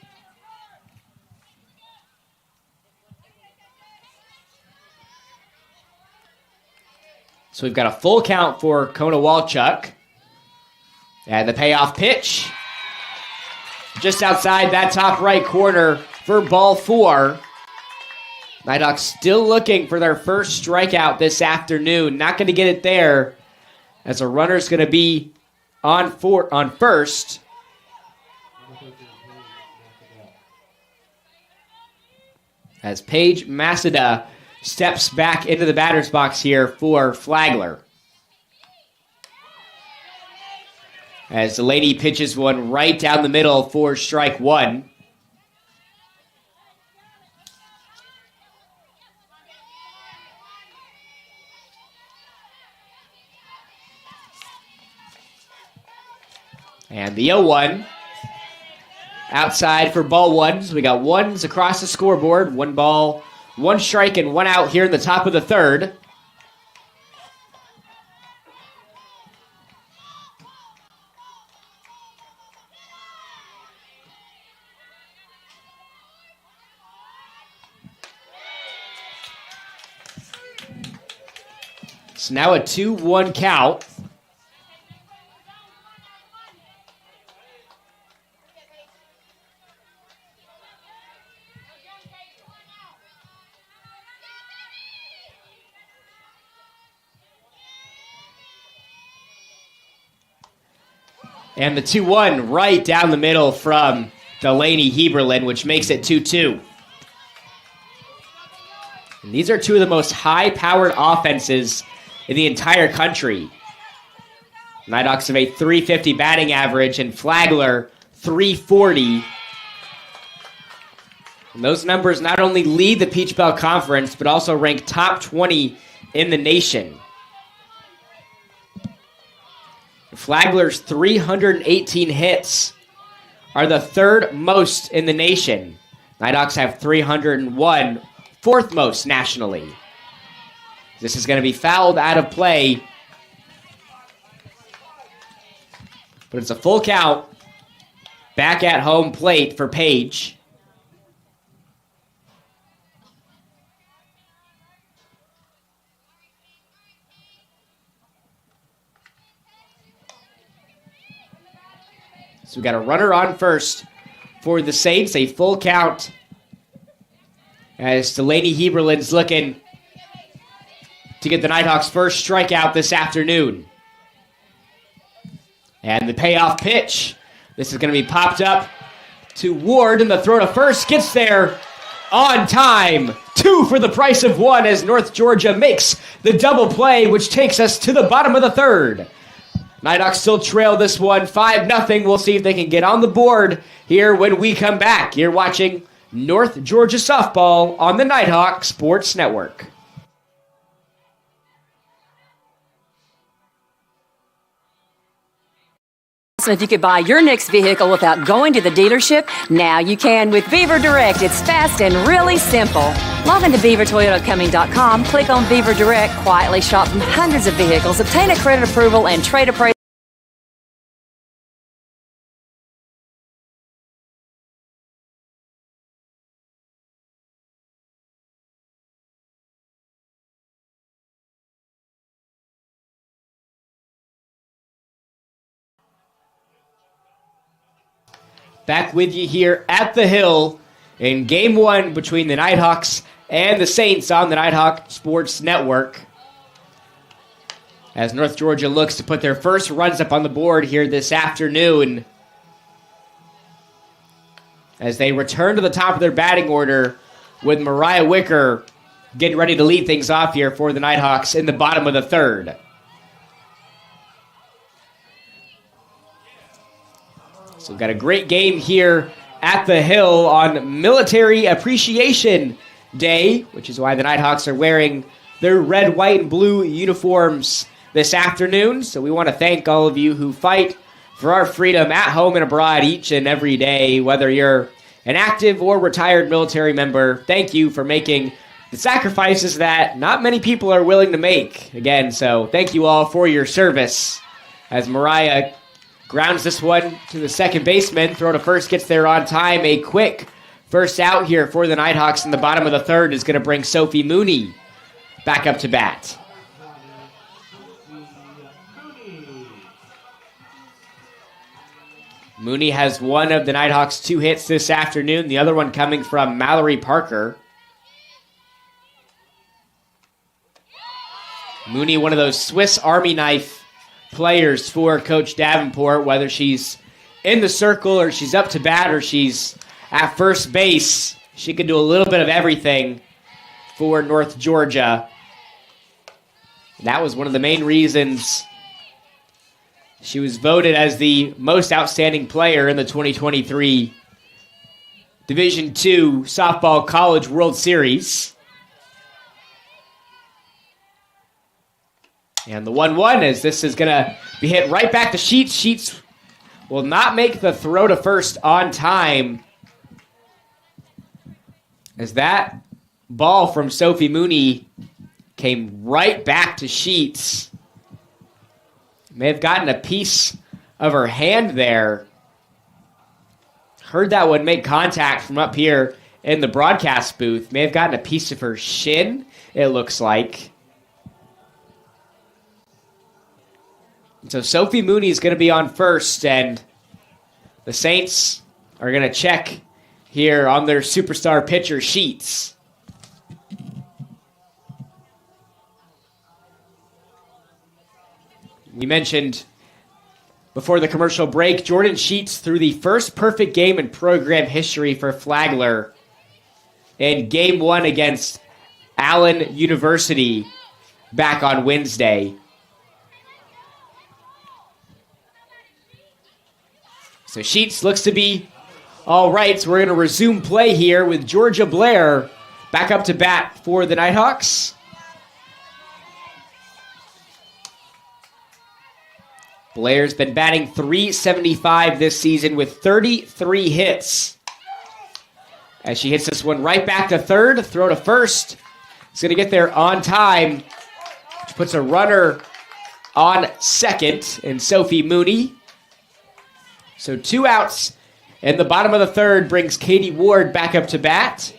So we've got a full count for Kona Walchuk. And the payoff pitch, just outside that top right corner for ball 4. Nighthawks still looking for their first strikeout this afternoon. Not going to get it there, as a runner's going to be on first. As Paige Masada steps back into the batter's box here for Flagler. As Delaney pitches one right down the middle for strike 1. And the 0-1. Outside for ball 1. So we got ones across the scoreboard. 1 ball, 1 strike, and 1 out here in the top of the 3rd. So now a 2-1 count. And the 2-1 right down the middle from Delaney Heberlin, which makes it 2-2. And these are 2 of the most high-powered offenses in the entire country. Nighthawks have a .350 batting average, and Flagler .340. And those numbers not only lead the Peach Belt Conference, but also rank top 20 in the nation. Flagler's 318 hits are the 3rd most in the nation. Nighthawks have 301, 4th most nationally. This is going to be fouled out of play, but it's a full count back at home plate for Page. So we got a runner on first for the Saints, a full count, as Delaney Heberlin's looking to get the Nighthawks' first strikeout this afternoon. And the payoff pitch. This is going to be popped up to Ward, and the throw to first gets there on time. 2 for the price of 1 as North Georgia makes the double play, which takes us to the bottom of the 3rd. Nighthawks still trail this one 5-0. We'll see if they can get on the board here when we come back. You're watching North Georgia Softball on the Nighthawk Sports Network. So if you could buy your next vehicle without going to the dealership, now you can with Beaver Direct. It's fast and really simple. Log on to BeaverToyotaComing.com, click on Beaver Direct, quietly shop from hundreds of vehicles, obtain a credit approval and trade appraisal. Back with you here at the Hill in Game 1 between the Nighthawks and the Saints on the Nighthawk Sports Network. As North Georgia looks to put their first runs up on the board here this afternoon. As they return to the top of their batting order with Mariah Wicker getting ready to lead things off here for the Nighthawks in the bottom of the third. So we've got a great game here at the Hill on Military Appreciation Day, which is why the Nighthawks are wearing their red, white, and blue uniforms this afternoon. So we want to thank all of you who fight for our freedom at home and abroad each and every day, whether you're an active or retired military member. Thank you for making the sacrifices that not many people are willing to make. Again, so thank you all for your service. As Mariah grounds this one to the second baseman. Throw to first gets there on time. A quick first out here for the Nighthawks in the bottom of the third is going to bring Sophie Mooney back up to bat. Mooney has one of the Nighthawks' 2 hits this afternoon, the other one coming from Mallory Parker. Mooney, one of those Swiss Army knife players for Coach Davenport, whether she's in the circle or she's up to bat or she's at first base. She can do a little bit of everything for North Georgia. That was one of the main reasons she was voted as the most outstanding player in the 2023 Division II Softball College World Series. And the 1-1 as this is going to be hit right back to Sheets. Sheets will not make the throw to first on time. As that ball from Sophie Mooney came right back to Sheets. May have gotten a piece of her hand there. Heard that one make contact from up here in the broadcast booth. May have gotten a piece of her shin, it looks like. So Sophie Mooney is going to be on first, and the Saints are going to check here on their superstar pitcher, Sheets. We mentioned before the commercial break, Jordan Sheets threw the first perfect game in program history for Flagler in Game 1 against Allen University back on Wednesday. So Sheets looks to be all right. So we're going to resume play here with Georgia Blair back up to bat for the Nighthawks. Blair's been batting .375 this season with 33 hits. As she hits this one right back to third, throw to first. It's going to get there on time, which puts a runner on second in Sophie Mooney. So 2 outs in the bottom of the third brings Katie Ward back up to bat.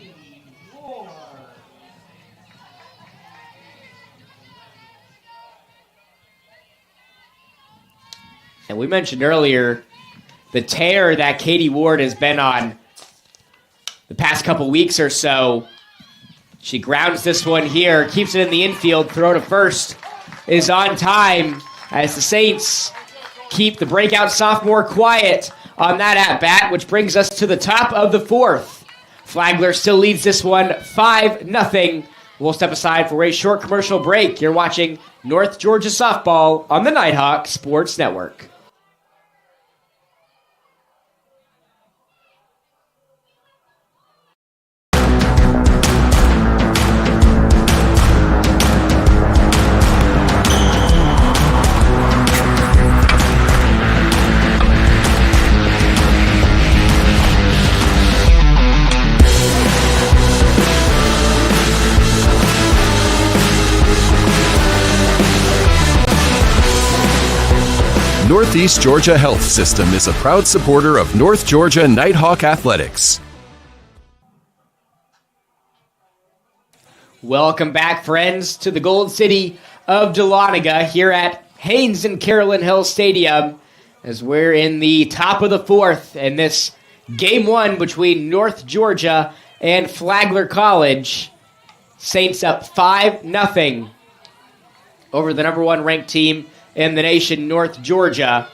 And we mentioned earlier the tear that Katie Ward has been on the past couple weeks or so. She grounds this one here, keeps it in the infield, throw to first is on time as the Saints keep the breakout sophomore quiet on that at-bat, which brings us to the top of the fourth. Flagler still leads this one 5-0. We'll step aside for a short commercial break. You're watching North Georgia Softball on the Nighthawk Sports Network. Northeast Georgia Health System is a proud supporter of North Georgia Nighthawk Athletics. Welcome back, friends, to the Gold City of Dahlonega here at Haynes and Carolyn Hill Stadium, as we're in the top of the fourth in this Game 1 between North Georgia and Flagler College. Saints up 5-0 over the number 1 ranked team in the nation, North Georgia,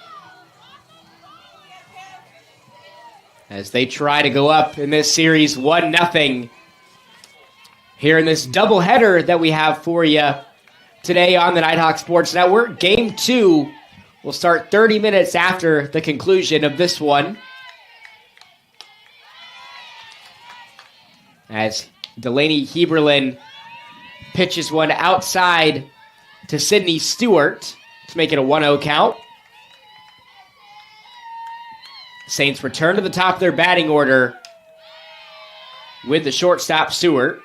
as they try to go up in this series 1-0 here in this doubleheader that we have for you today on the Nighthawk Sports Network. Game 2 will start 30 minutes after the conclusion of this one, as Delaney Heberlin pitches one outside to Sydney Stewart to make it a 1-0 count. Saints return to the top of their batting order with the shortstop Stewart.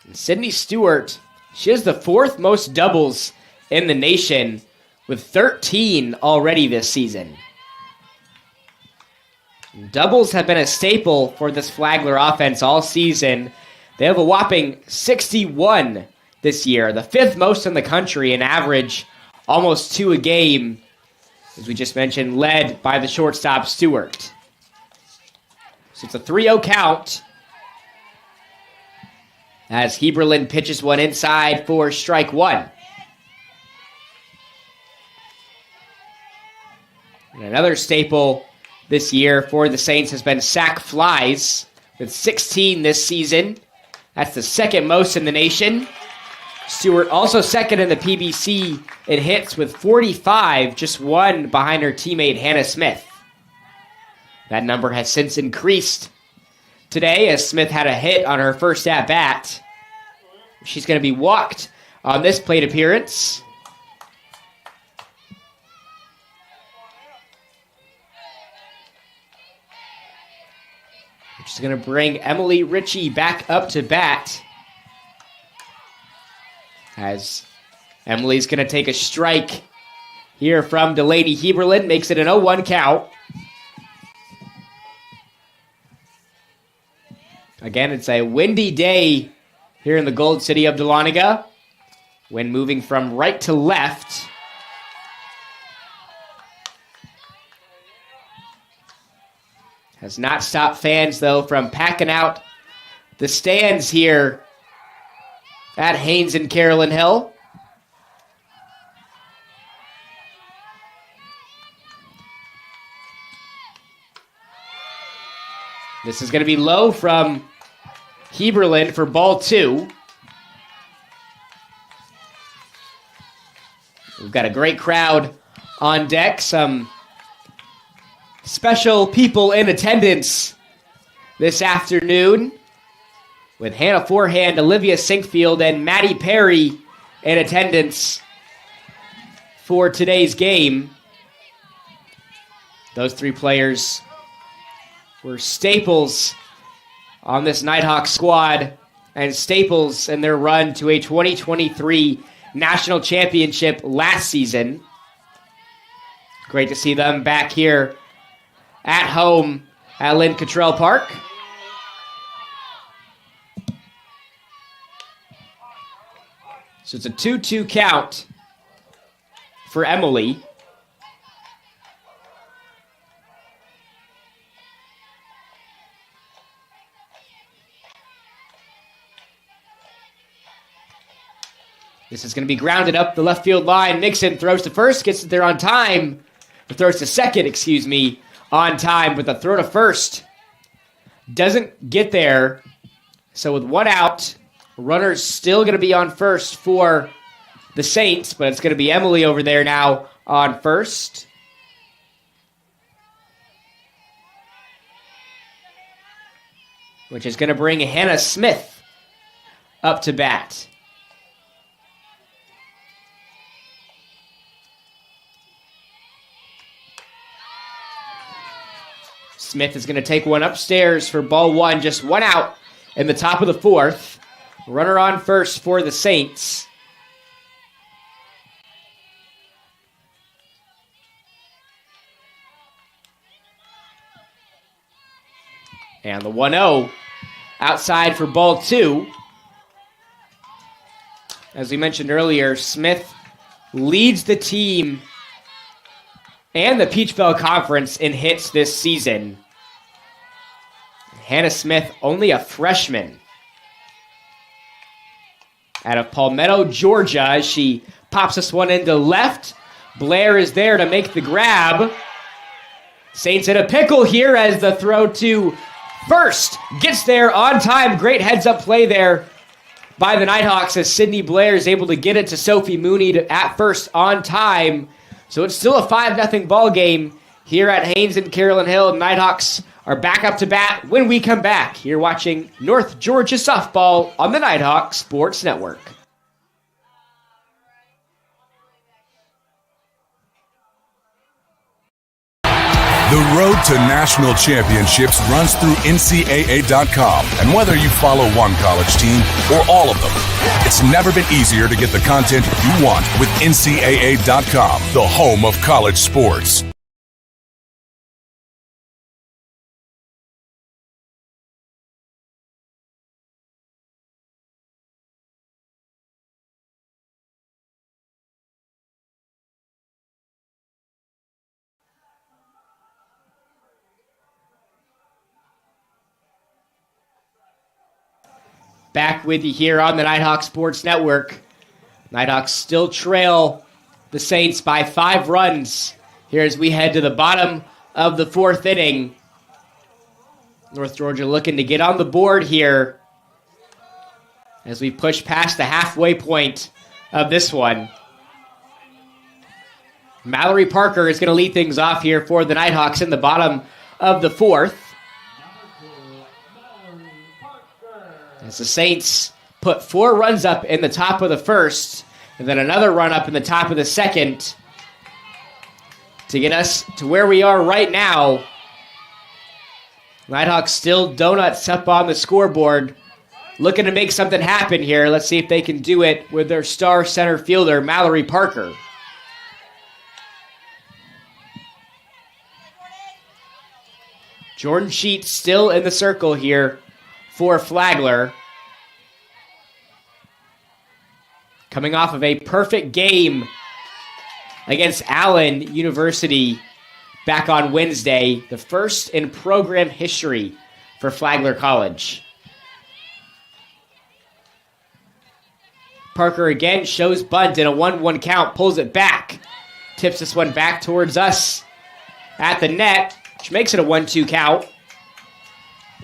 And Sydney Stewart, she has the 4th most doubles in the nation with 13 already this season. Doubles have been a staple for this Flagler offense all season. They have a whopping 61 this year, the 5th most in the country, and average almost 2 a game, as we just mentioned, led by the shortstop Stewart. So it's a 3-0 count as Heberlin pitches one inside for strike 1. And another staple this year for the Saints has been sac flies, with 16 this season. That's the 2nd most in the nation. Stewart also 2nd in the PBC in hits with 45, just 1 behind her teammate Hannah Smith. That number has since increased today as Smith had a hit on her first at-bat. She's going to be walked on this plate appearance. Which is going to bring Emily Ritchie back up to bat, as Emily's going to take a strike here from Delaney Heberlin, makes it an 0-1 count. Again, it's a windy day here in the Gold City of Dahlonega. Wind moving from right to left. Has not stopped fans, though, from packing out the stands here at Haynes and Carolyn Hill. This is going to be low from Heberlin for ball 2. We've got a great crowd on deck. Some special people in attendance this afternoon, with Hannah Forehand, Olivia Sinkfield, and Maddie Perry in attendance for today's game. Those 3 players were staples on this Nighthawk squad and staples in their run to a 2023 national championship last season. Great to see them back here at home at Lynn Cottrell Park. So it's a 2-2 count for Emily. This is going to be grounded up the left field line. Nixon throws to first, gets it there on time. Or throws to second, on time, but the throw to first doesn't get there. So with one out, runner's still going to be on first for the Saints, but it's going to be Emily over there now on first. Which is going to bring Hannah Smith up to bat. Smith is going to take one upstairs for ball one, just one out in the top of the fourth. Runner on first for the Saints. And the 1-0 outside for ball two. As we mentioned earlier, Smith leads the team and the Peach Bell Conference in hits this season. Hannah Smith, only a freshman out of Palmetto, Georgia, as she pops this one into left. Blair is there to make the grab. Saints in a pickle here as the throw to first gets there on time. Great heads-up play there by the Nighthawks as Sydney Blair is able to get it to Sophie Mooney at first on time. So it's still a 5-0 ball game here at Haynes and Carolyn Hill. Nighthawks are back up to bat when we come back. You're watching North Georgia softball on the Nighthawk Sports Network. The road to national championships runs through NCAA.com. And whether you follow one college team or all of them, it's never been easier to get the content you want with NCAA.com, the home of college sports. Back with you here on the Nighthawk Sports Network. Nighthawks still trail the Saints by 5 runs here as we head to the bottom of the 4th inning. North Georgia looking to get on the board here as we push past the halfway point of this one. Mallory Parker is going to lead things off here for the Nighthawks in the bottom of the 4th. As the Saints put 4 runs up in the top of the 1st, and then another run up in the top of the 2nd to get us to where we are right now. Nighthawks still donuts up on the scoreboard, looking to make something happen here. Let's see if they can do it with their star center fielder, Mallory Parker. Jordan Sheets still in the circle here for Flagler. Coming off of a perfect game against Allen University back on Wednesday, the first in program history for Flagler College. Parker again shows bunt in a 1-1 count, pulls it back, tips this one back towards us at the net, which makes it a 1-2 count.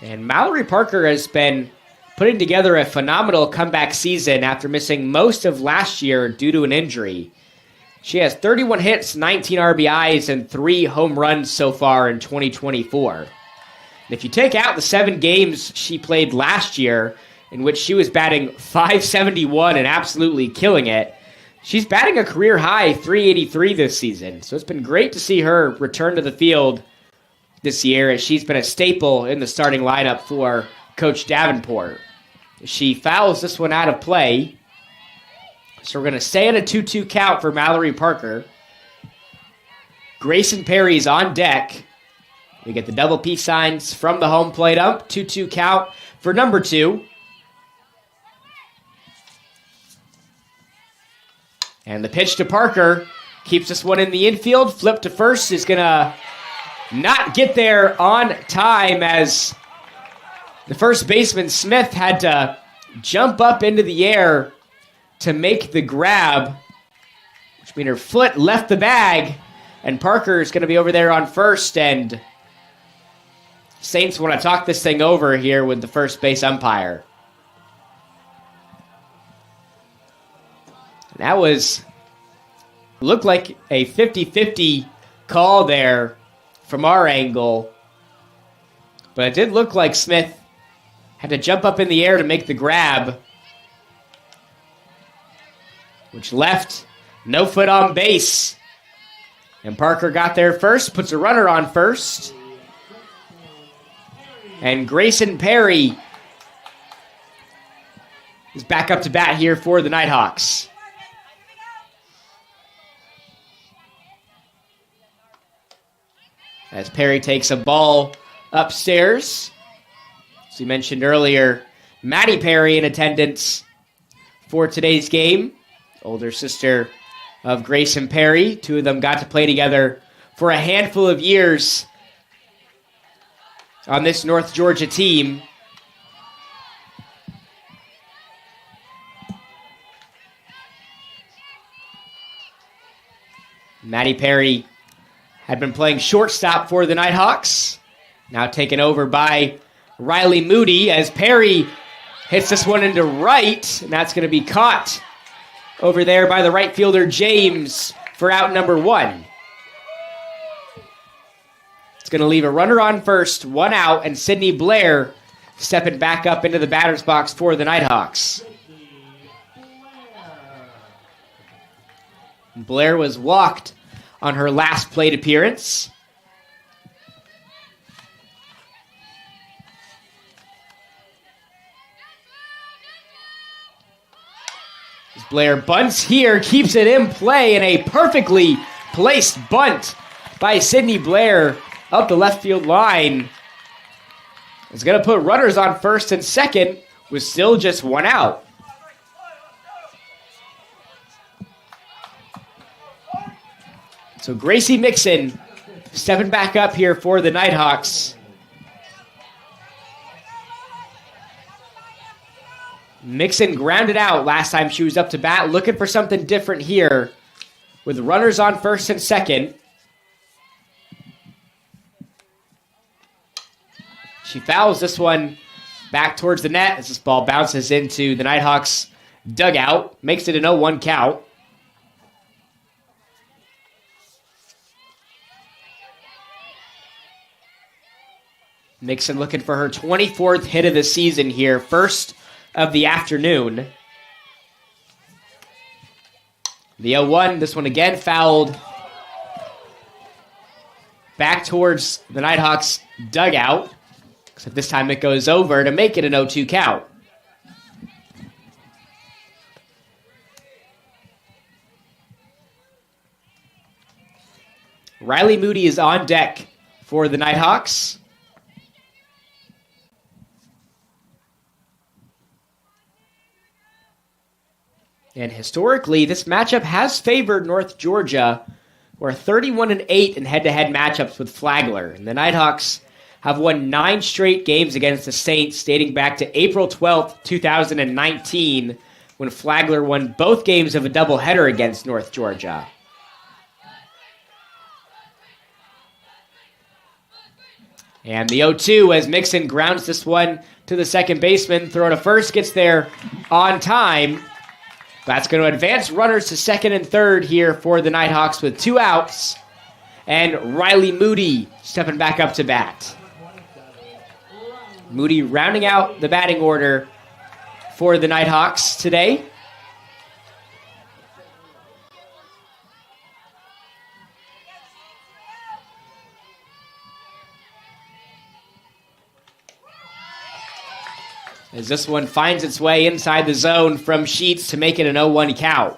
And Mallory Parker has been putting together a phenomenal comeback season after missing most of last year due to an injury. She has 31 hits, 19 RBIs, and 3 home runs so far in 2024. And if you take out the 7 games she played last year, in which she was batting .571 and absolutely killing it, she's batting a career-high .383 this season. So it's been great to see her return to the field this year, as she's been a staple in the starting lineup for Coach Davenport. She fouls this one out of play. So we're going to stay at a 2-2 count for Mallory Parker. Grayson Perry's on deck. We get the double P signs from the home plate ump. 2-2 count for number 2. And the pitch to Parker keeps this one in the infield. Flip to first is going to not get there on time, as the first baseman, Smith, had to jump up into the air to make the grab, which means her foot left the bag, and Parker is going to be over there on first, and Saints want to talk this thing over here with the first base umpire. That looked like a 50-50 call there from our angle. But it did look like Smith had to jump up in the air to make the grab, which left no foot on base. And Parker got there first, puts a runner on first. And Grayson Perry is back up to bat here for the Nighthawks. As Perry takes a ball upstairs. As we mentioned earlier, Maddie Perry in attendance for today's game. Older sister of Grayson Perry. Two of them got to play together for a handful of years on this North Georgia team. Maddie Perry had been playing shortstop for the Nighthawks. Now taken over by Riley Moody as Perry hits this one into right, and that's going to be caught over there by the right fielder James for out number 1. It's going to leave a runner on first, 1 out, and Sydney Blair stepping back up into the batter's box for the Nighthawks. Blair was walked on her last plate appearance. As Blair bunts here, keeps it in play, and a perfectly placed bunt by Sydney Blair up the left field line. It's going to put runners on first and second with still just 1 out. So Gracie Mixon stepping back up here for the Nighthawks. Mixon grounded out last time she was up to bat, looking for something different here with runners on first and second. She fouls this one back towards the net as this ball bounces into the Nighthawks dugout, makes it an 0-1 count. Mixon looking for her 24th hit of the season here, first of the afternoon. The 0-1, this one again fouled back towards the Nighthawks dugout, except this time it goes over to make it an 0-2 count. Riley Moody is on deck for the Nighthawks. And historically, this matchup has favored North Georgia. We're 31-8 in head-to-head matchups with Flagler. And the Nighthawks have won 9 straight games against the Saints, dating back to April 12th, 2019, when Flagler won both games of a doubleheader against North Georgia. And the 0-2 as Mixon grounds this one to the second baseman. Throw to first, gets there on time. That's going to advance runners to second and third here for the Nighthawks with 2 outs. And Riley Moody stepping back up to bat. Moody rounding out the batting order for the Nighthawks today. As this one finds its way inside the zone from Sheets to make it an 0-1 count.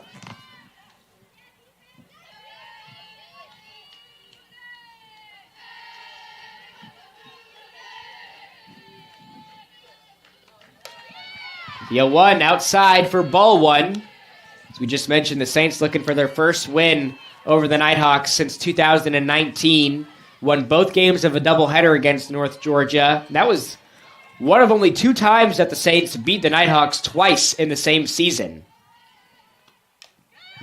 The 0-1 outside for ball 1. As we just mentioned, the Saints looking for their first win over the Nighthawks since 2019. Won both games of a doubleheader against North Georgia. That was one of only 2 times that the Saints beat the Nighthawks twice in the same season.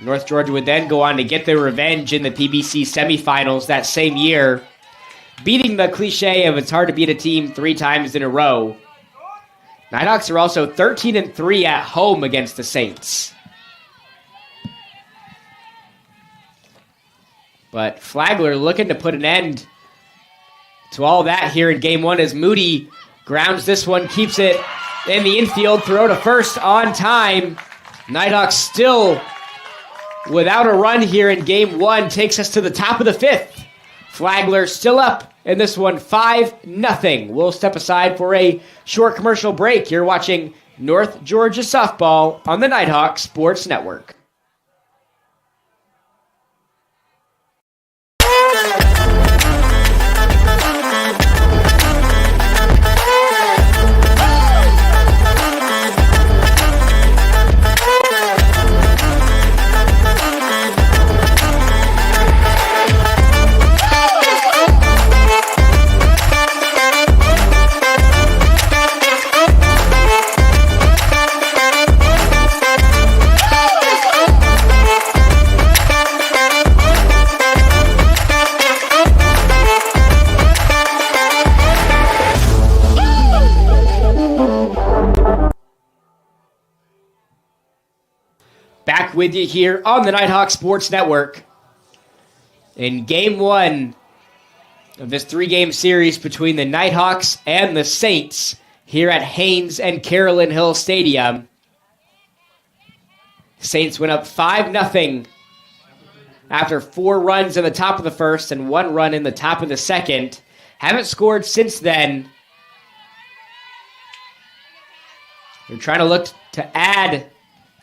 North Georgia would then go on to get their revenge in the PBC semifinals that same year, beating the cliche of it's hard to beat a team 3 times in a row. Nighthawks are also 13-3 at home against the Saints. But Flagler looking to put an end to all that here in game 1 as Moody grounds this one, keeps it in the infield, throw to first on time. Nighthawks still without a run here in game 1, takes us to the top of the 5th. Flagler still up in this one, 5-0. We'll step aside for a short commercial break. You're watching North Georgia Softball on the Nighthawk Sports Network. Back with you here on the Nighthawk Sports Network. In game 1 of this 3-game series between the Nighthawks and the Saints here at Haynes and Carolyn Hill Stadium. Saints went up 5-0 after 4 runs in the top of the first and 1 run in the top of the second. Haven't scored since then. They're trying to look to add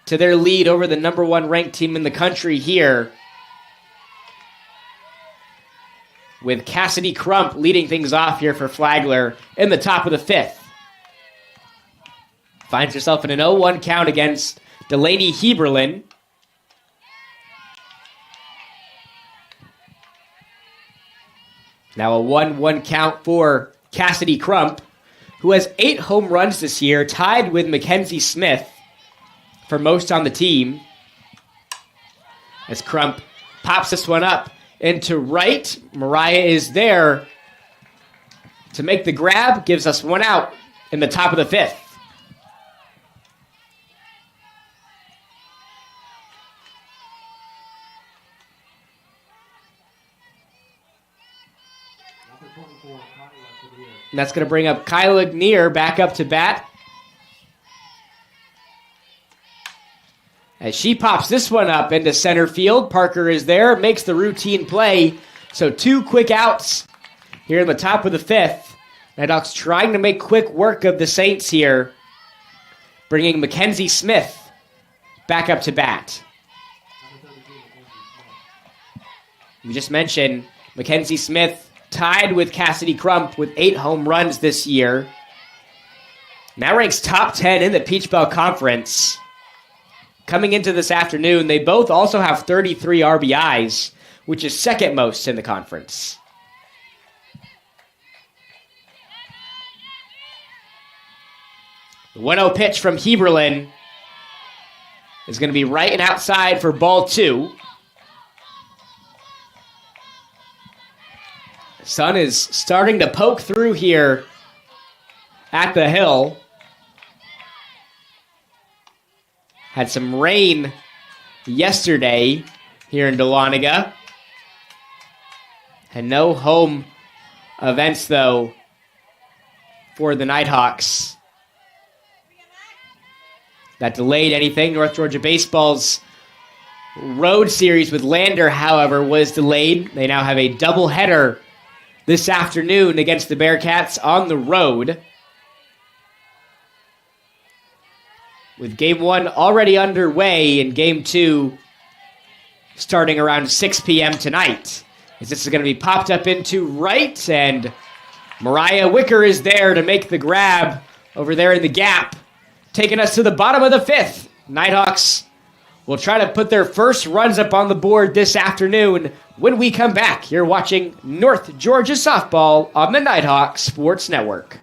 to their lead over the number 1 ranked team in the country here, with Cassidy Crump leading things off here for Flagler in the top of the 5th. Finds herself in an 0-1 count against Delaney Heberlin. Now a 1-1 count for Cassidy Crump, who has 8 home runs this year, tied with Mackenzie Smith for most on the team. As Crump pops this one up into right. Mariah is there to make the grab. Gives us 1 out in the top of the 5th. And that's going to bring up Kyla Gneer back up to bat. As she pops this one up into center field, Parker is there, makes the routine play. So 2 quick outs here in the top of the 5th. Nighthawks trying to make quick work of the Saints here, bringing Mackenzie Smith back up to bat. We just mentioned Mackenzie Smith tied with Cassidy Crump with 8 home runs this year. Now ranks top 10 in the Peach Belt Conference. Coming into this afternoon, they both also have 33 RBIs, which is second most in the conference. The 1-0 pitch from Heberlin is going to be right and outside for ball 2. The sun is starting to poke through here at the hill. Had some rain yesterday here in Dahlonega. And no home events, though, for the Nighthawks. That delayed anything. North Georgia Baseball's road series with Lander, however, was delayed. They now have a doubleheader this afternoon against the Bearcats on the road, with Game 1 already underway and Game 2 starting around 6 p.m. tonight. As this is going to be popped up into right, and Mariah Wicker is there to make the grab over there in the gap, taking us to the bottom of the 5th. Nighthawks will try to put their first runs up on the board this afternoon. When we come back, you're watching North Georgia Softball on the Nighthawk Sports Network.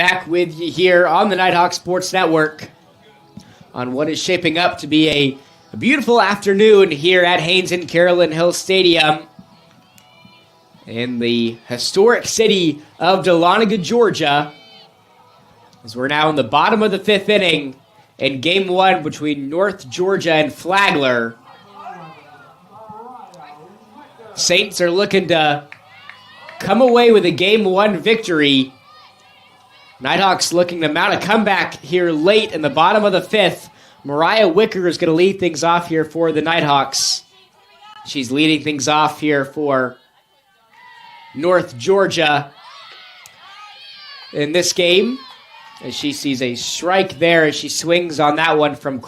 Back with you here on the Nighthawk Sports Network on what is shaping up to be a beautiful afternoon here at Haynes and Carolyn Hill Stadium in the historic city of Dahlonega, Georgia, as we're now in the bottom of the fifth inning in Game 1 between North Georgia and Flagler. Saints are looking to come away with a Game 1 victory. Nighthawks looking to mount a comeback here late in the bottom of the fifth. Mariah Wicker is going to lead things off here for the Nighthawks. She's leading things off here for North Georgia in this game, as she sees a strike there as she swings on that one from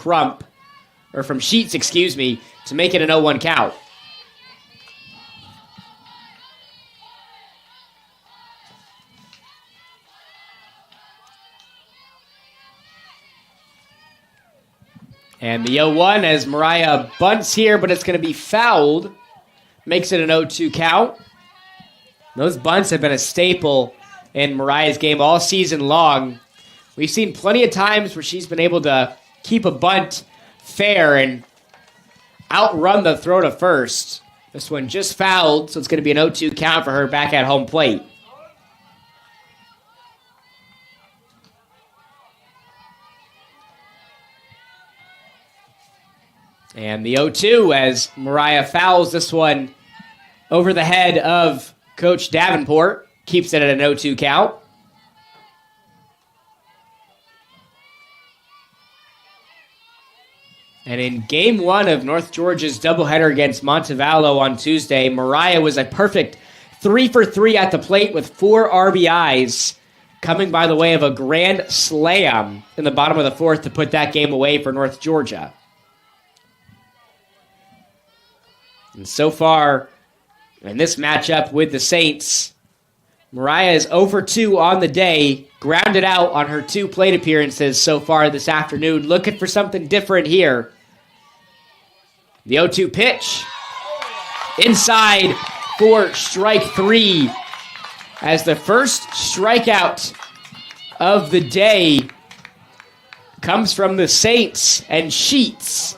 Sheets, to make it an 0-1 count. And the 0-1 as Mariah bunts here, but it's going to be fouled. Makes it an 0-2 count. Those bunts have been a staple in Mariah's game all season long. We've seen plenty of times where she's been able to keep a bunt fair and outrun the throw to first. This one just fouled, so it's going to be an 0-2 count for her back at home plate. And the 0-2 as Mariah fouls this one over the head of Coach Davenport. Keeps it at an 0-2 count. And in Game 1 of North Georgia's doubleheader against Montevallo on Tuesday, Mariah was a perfect 3 for 3 at the plate with 4 RBIs, coming by the way of a grand slam in the bottom of the fourth to put that game away for North Georgia. And so far, in this matchup with the Saints, Mariah is 0 for 2 on the day, grounded out on her 2 plate appearances so far this afternoon. Looking for something different here. The 0-2 pitch. Inside for strike 3. As the first strikeout of the day comes from the Saints and Sheets.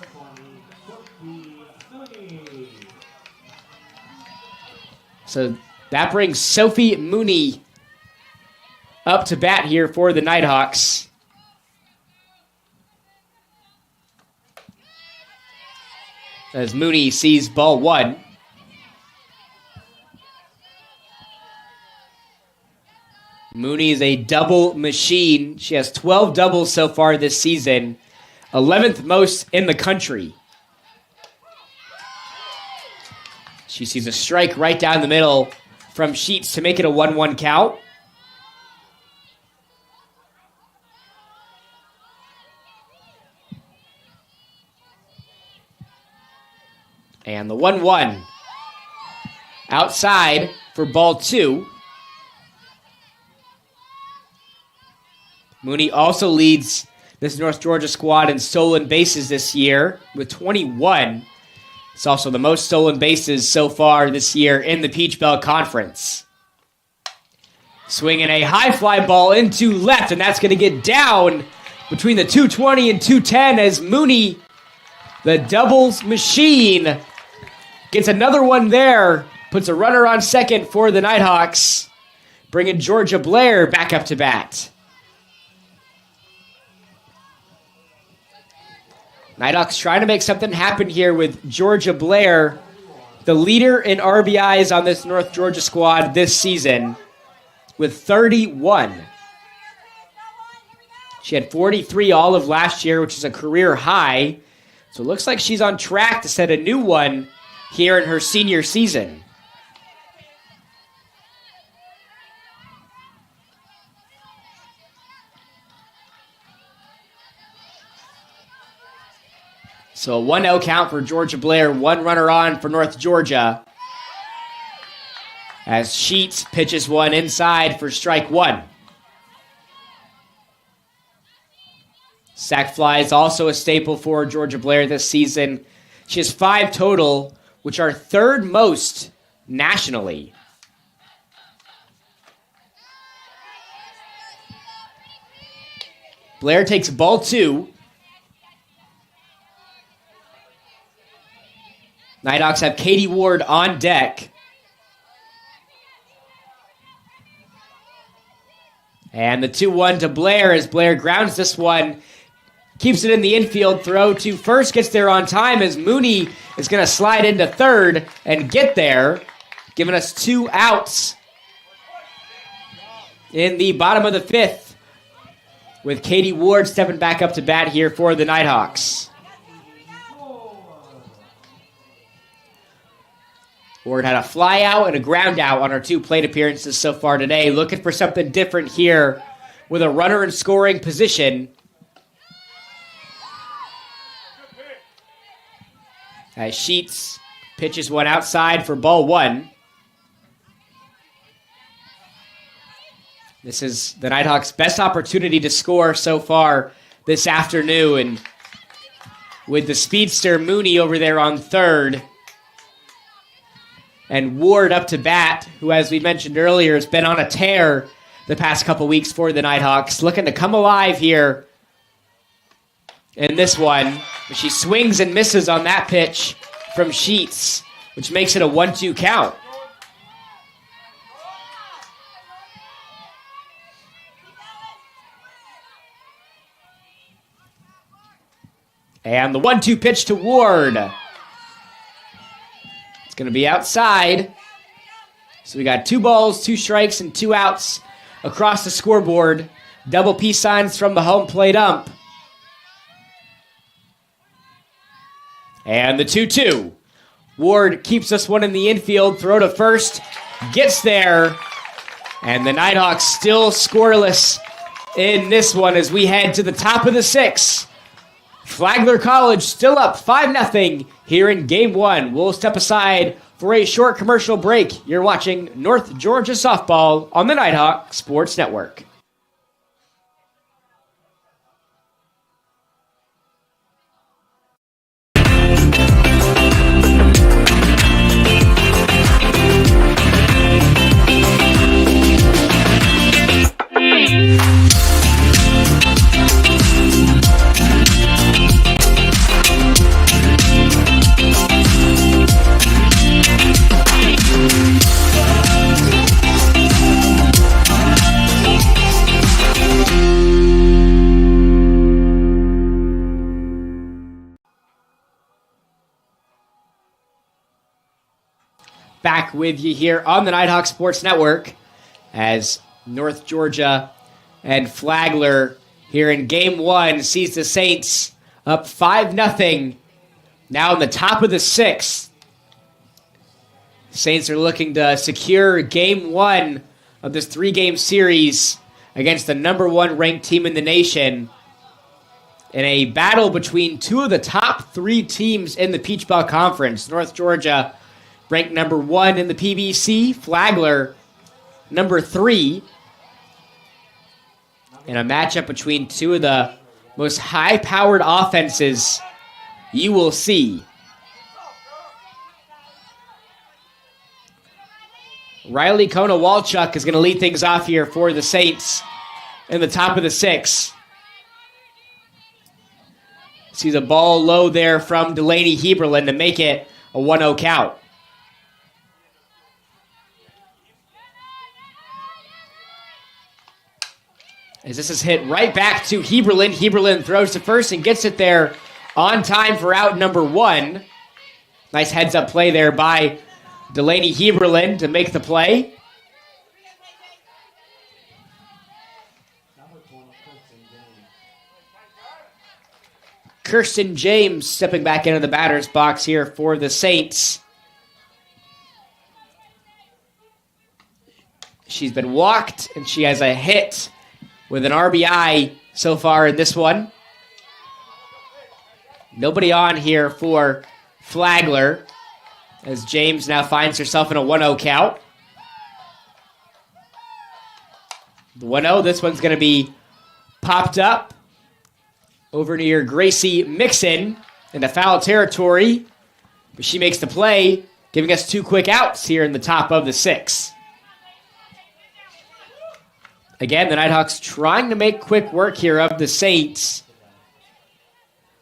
So that brings Sophie Mooney up to bat here for the Nighthawks. As Mooney sees ball 1. Mooney is a double machine. She has 12 doubles so far this season, 11th most in the country. She sees a strike right down the middle from Sheets to make it a 1-1 count. And the 1-1 outside for ball 2. Mooney also leads this North Georgia squad in stolen bases this year with 21. It's also the most stolen bases so far this year in the Peach Belt Conference. Swinging a high fly ball into left, and that's going to get down between the 220 and 210 as Mooney, the doubles machine, gets another one there, puts a runner on second for the Nighthawks, bringing Georgia Blair back up to bat. Nighthawks trying to make something happen here with Georgia Blair, the leader in RBIs on this North Georgia squad this season, with 31. She had 43 all of last year, which is a career high. So it looks like she's on track to set a new one here in her senior season. So a 1-0 count for Georgia Blair, 1 runner on for North Georgia. As Sheets pitches one inside for strike 1. Sac fly is also a staple for Georgia Blair this season. She has 5 total, which are 3rd most nationally. Blair takes ball 2. Nighthawks have Katie Ward on deck. And the 2-1 to Blair as Blair grounds this one. Keeps it in the infield. Throw to first. Gets there on time as Mooney is going to slide into third and get there. Giving us 2 outs in the bottom of the 5th. With Katie Ward stepping back up to bat here for the Nighthawks. Ward had a fly out and a ground out on her 2 plate appearances so far today. Looking for something different here with a runner in scoring position. As Sheets pitches one outside for ball 1. This is the Nighthawks' best opportunity to score so far this afternoon. And with the speedster Mooney over there on third. And Ward up to bat, who, as we mentioned earlier, has been on a tear the past couple weeks for the Nighthawks. Looking to come alive here in this one. She swings and misses on that pitch from Sheets, which makes it a 1-2 count. And the 1-2 pitch to Ward. It's going to be outside. So we got 2 balls, 2 strikes, and 2 outs across the scoreboard. Double peace signs from the home plate ump. And the 2-2. Ward keeps us one in the infield. Throw to first. Gets there. And the Nighthawks still scoreless in this one as we head to the top of the 6th. Flagler College still up 5-0 here in Game 1. We'll step aside for a short commercial break. You're watching North Georgia Softball on the Nighthawk Sports Network. Back with you here on the Nighthawk Sports Network as North Georgia and Flagler here in Game 1 sees the Saints up 5-0. Now in the top of the 6th. Saints are looking to secure Game 1 of this 3-game series against the number 1 ranked team in the nation in a battle between 2 of the top 3 teams in the Peach Belt Conference. North Georgia ranked number 1 in the PBC, Flagler number 3. In a matchup between 2 of the most high-powered offenses you will see. Riley Kona-Walchuk is going to lead things off here for the Saints in the top of the 6th. Sees a ball low there from Delaney Heberlin to make it a 1-0 count. As this is hit right back to Heberlin. Heberlin throws to first and gets it there on time for out number 1. Nice heads-up play there by Delaney Heberlin to make the play. Kirsten James stepping back into the batter's box here for the Saints. She's been walked, and she has a hit with an RBI so far in this one. Nobody on here for Flagler, as James now finds herself in a 1-0 count. The 1-0, this one's going to be popped up over near Gracie Mixon into foul territory. But she makes the play, giving us 2 quick outs here in the top of the 6th. Again, the Nighthawks trying to make quick work here of the Saints.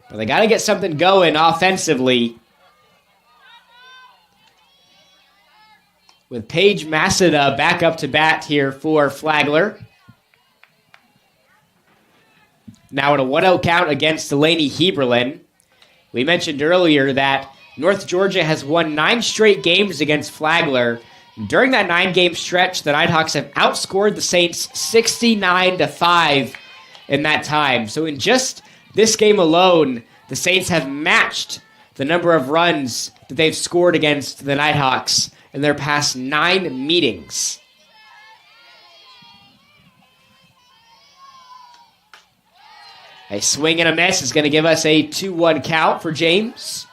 But they got to get something going offensively. With Paige Masada back up to bat here for Flagler. Now at a 1-0 count against Delaney Heberlin. We mentioned earlier that North Georgia has won 9 straight games against Flagler. During that 9-game stretch, the Nighthawks have outscored the Saints 69-5 in that time. So in just this game alone, the Saints have matched the number of runs that they've scored against the Nighthawks in their past 9 meetings. A swing and a miss is going to give us a 2-1 count for James.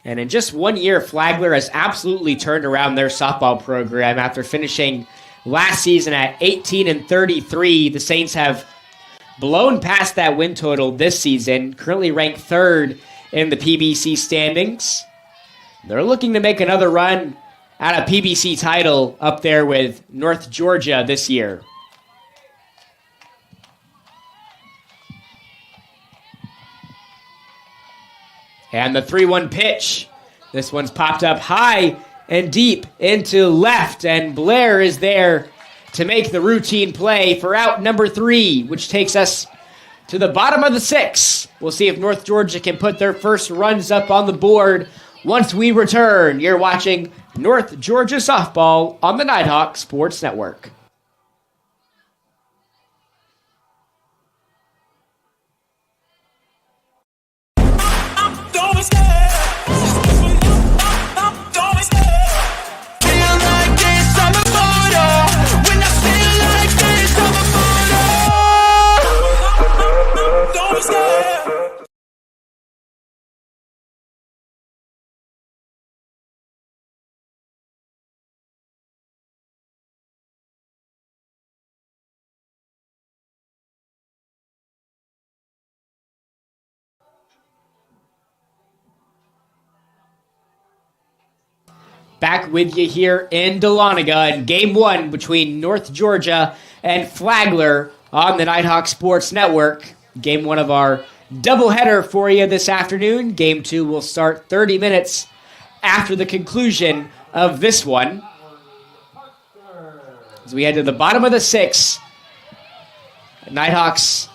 And in just 1 year, Flagler has absolutely turned around their softball program after finishing last season at 18-33. The Saints have blown past that win total this season, currently ranked 3rd in the PBC standings. They're looking to make another run at a PBC title up there with North Georgia this year. And the 3-1 pitch. This one's popped up high and deep into left, and Blair is there to make the routine play for out number 3, which takes us to the bottom of the 6th. We'll see if North Georgia can put their first runs up on the board once we return. You're watching North Georgia Softball on the Nighthawk Sports Network. Back with you here in Dahlonega in Game 1 between North Georgia and Flagler on the Nighthawk Sports Network. Game 1 of our doubleheader for you this afternoon. Game 2 will start 30 minutes after the conclusion of this one. As we head to the bottom of the 6th, the Nighthawks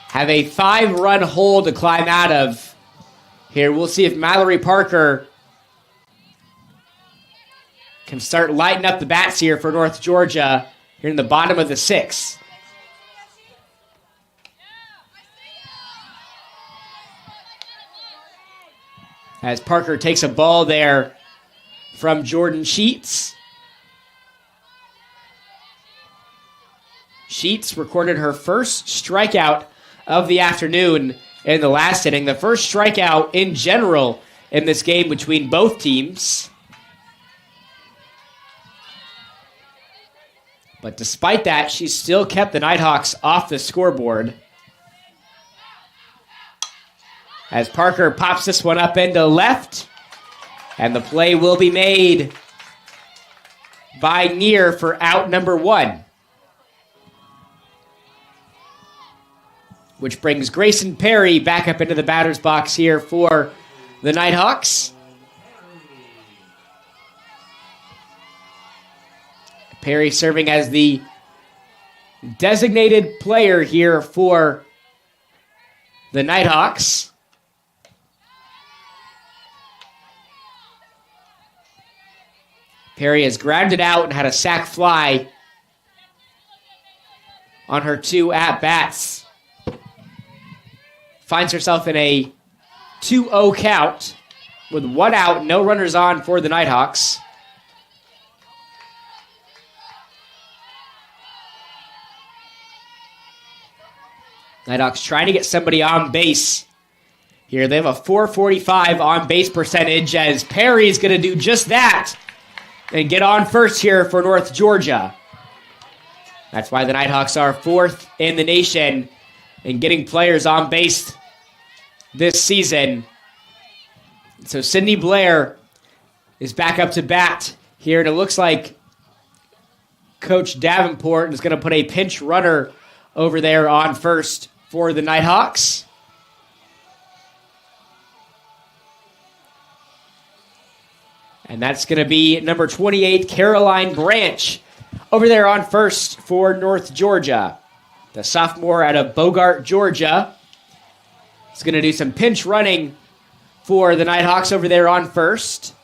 have a 5-run hole to climb out of. Here we'll see if Mallory Parker can start lighting up the bats here for North Georgia here in the bottom of the 6th. As Parker takes a ball there from Jordan Sheets. Sheets recorded her first strikeout of the afternoon in the last inning. The first strikeout in general in this game between both teams. But despite that, she still kept the Nighthawks off the scoreboard. As Parker pops this one up into left. And the play will be made by Neer for out number 1. Which brings Grayson Perry back up into the batter's box here for the Nighthawks. Perry serving as the designated player here for the Nighthawks. Perry has grounded out and had a sac fly on her 2 at-bats. Finds herself in a 2-0 count with 1 out, no runners on for the Nighthawks. Nighthawks trying to get somebody on base here. They have a .445 on base percentage as Perry's going to do just that and get on first here for North Georgia. That's why the Nighthawks are 4th in the nation in getting players on base this season. So Sydney Blair is back up to bat here, and it looks like Coach Davenport is going to put a pinch runner over there on first for the Nighthawks. And that's going to be number 28, Caroline Branch, over there on first for North Georgia. The sophomore out of Bogart, Georgia, is going to do some pinch running for the Nighthawks over there on first.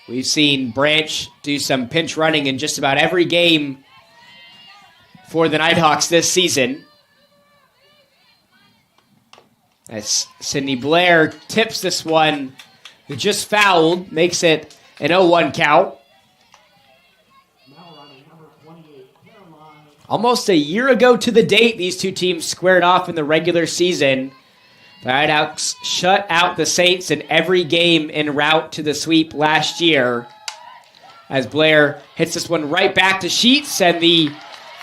We've seen Branch do some pinch running in just about every game for the Nighthawks this season. As Sydney Blair tips this one, who just fouled, makes it an 0-1 count. Almost a year ago to the date, these two teams squared off in the regular season. The Nighthawks shut out the Saints in every game en route to the sweep last year. As Blair hits this one right back to Sheets, and the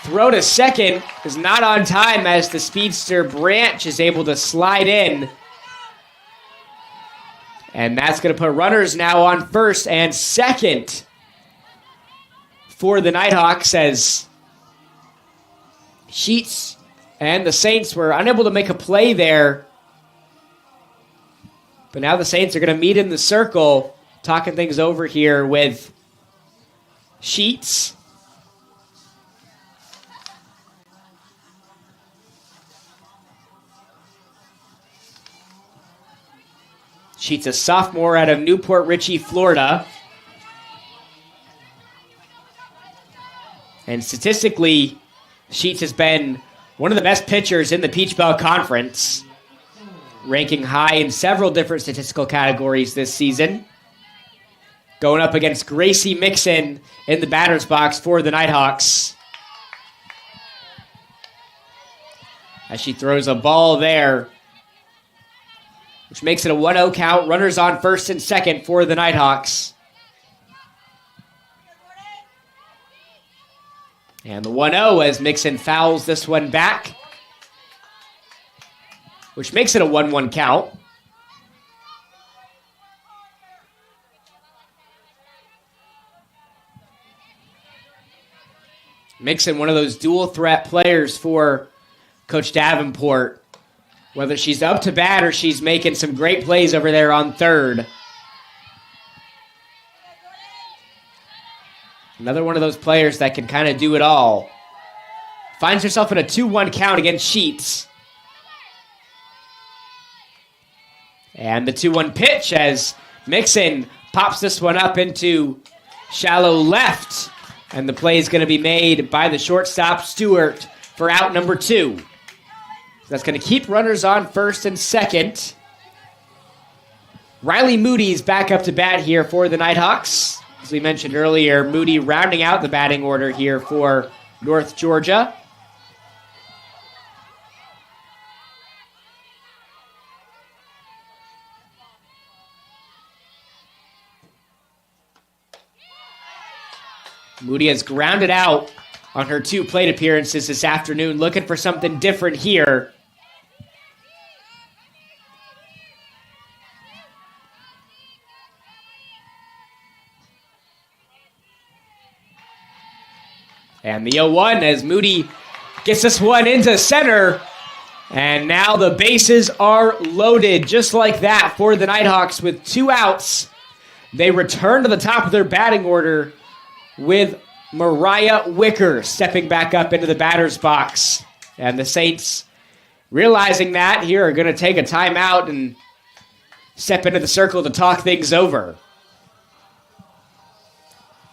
throw to second is not on time as the speedster Branch is able to slide in. And that's going to put runners now on first and second for the Nighthawks as Sheets and the Saints were unable to make a play there. But now the Saints are going to meet in the circle, talking things over here with Sheets. Sheets, a sophomore out of Newport Richey, Florida. And statistically, Sheets has been one of the best pitchers in the Peach Belt Conference, ranking high in several different statistical categories this season. Going up against Gracie Mixon in the batter's box for the Nighthawks. As she throws a ball there, which makes it a 1-0 count. Runners on first and second for the Nighthawks. And the 1-0 as Mixon fouls this one back, which makes it a 1-1 count. Mixon, one of those dual threat players for Coach Davenport. Whether she's up to bat or she's making some great plays over there on third. Another one of those players that can kind of do it all. Finds herself in a 2-1 count against Sheets. And the 2-1 pitch as Mixon pops this one up into shallow left. And the play is going to be made by the shortstop, Stewart, for out number 2. That's going to keep runners on first and second. Riley Moody's back up to bat here for the Nighthawks. As we mentioned earlier, Moody rounding out the batting order here for North Georgia. Moody has grounded out on her 2 plate appearances this afternoon, looking for something different here. And the 0-1 as Moody gets this one into center. And now the bases are loaded just like that for the Nighthawks with 2 outs. They return to the top of their batting order with Mariah Wicker stepping back up into the batter's box. And the Saints, realizing that here, are going to take a timeout and step into the circle to talk things over.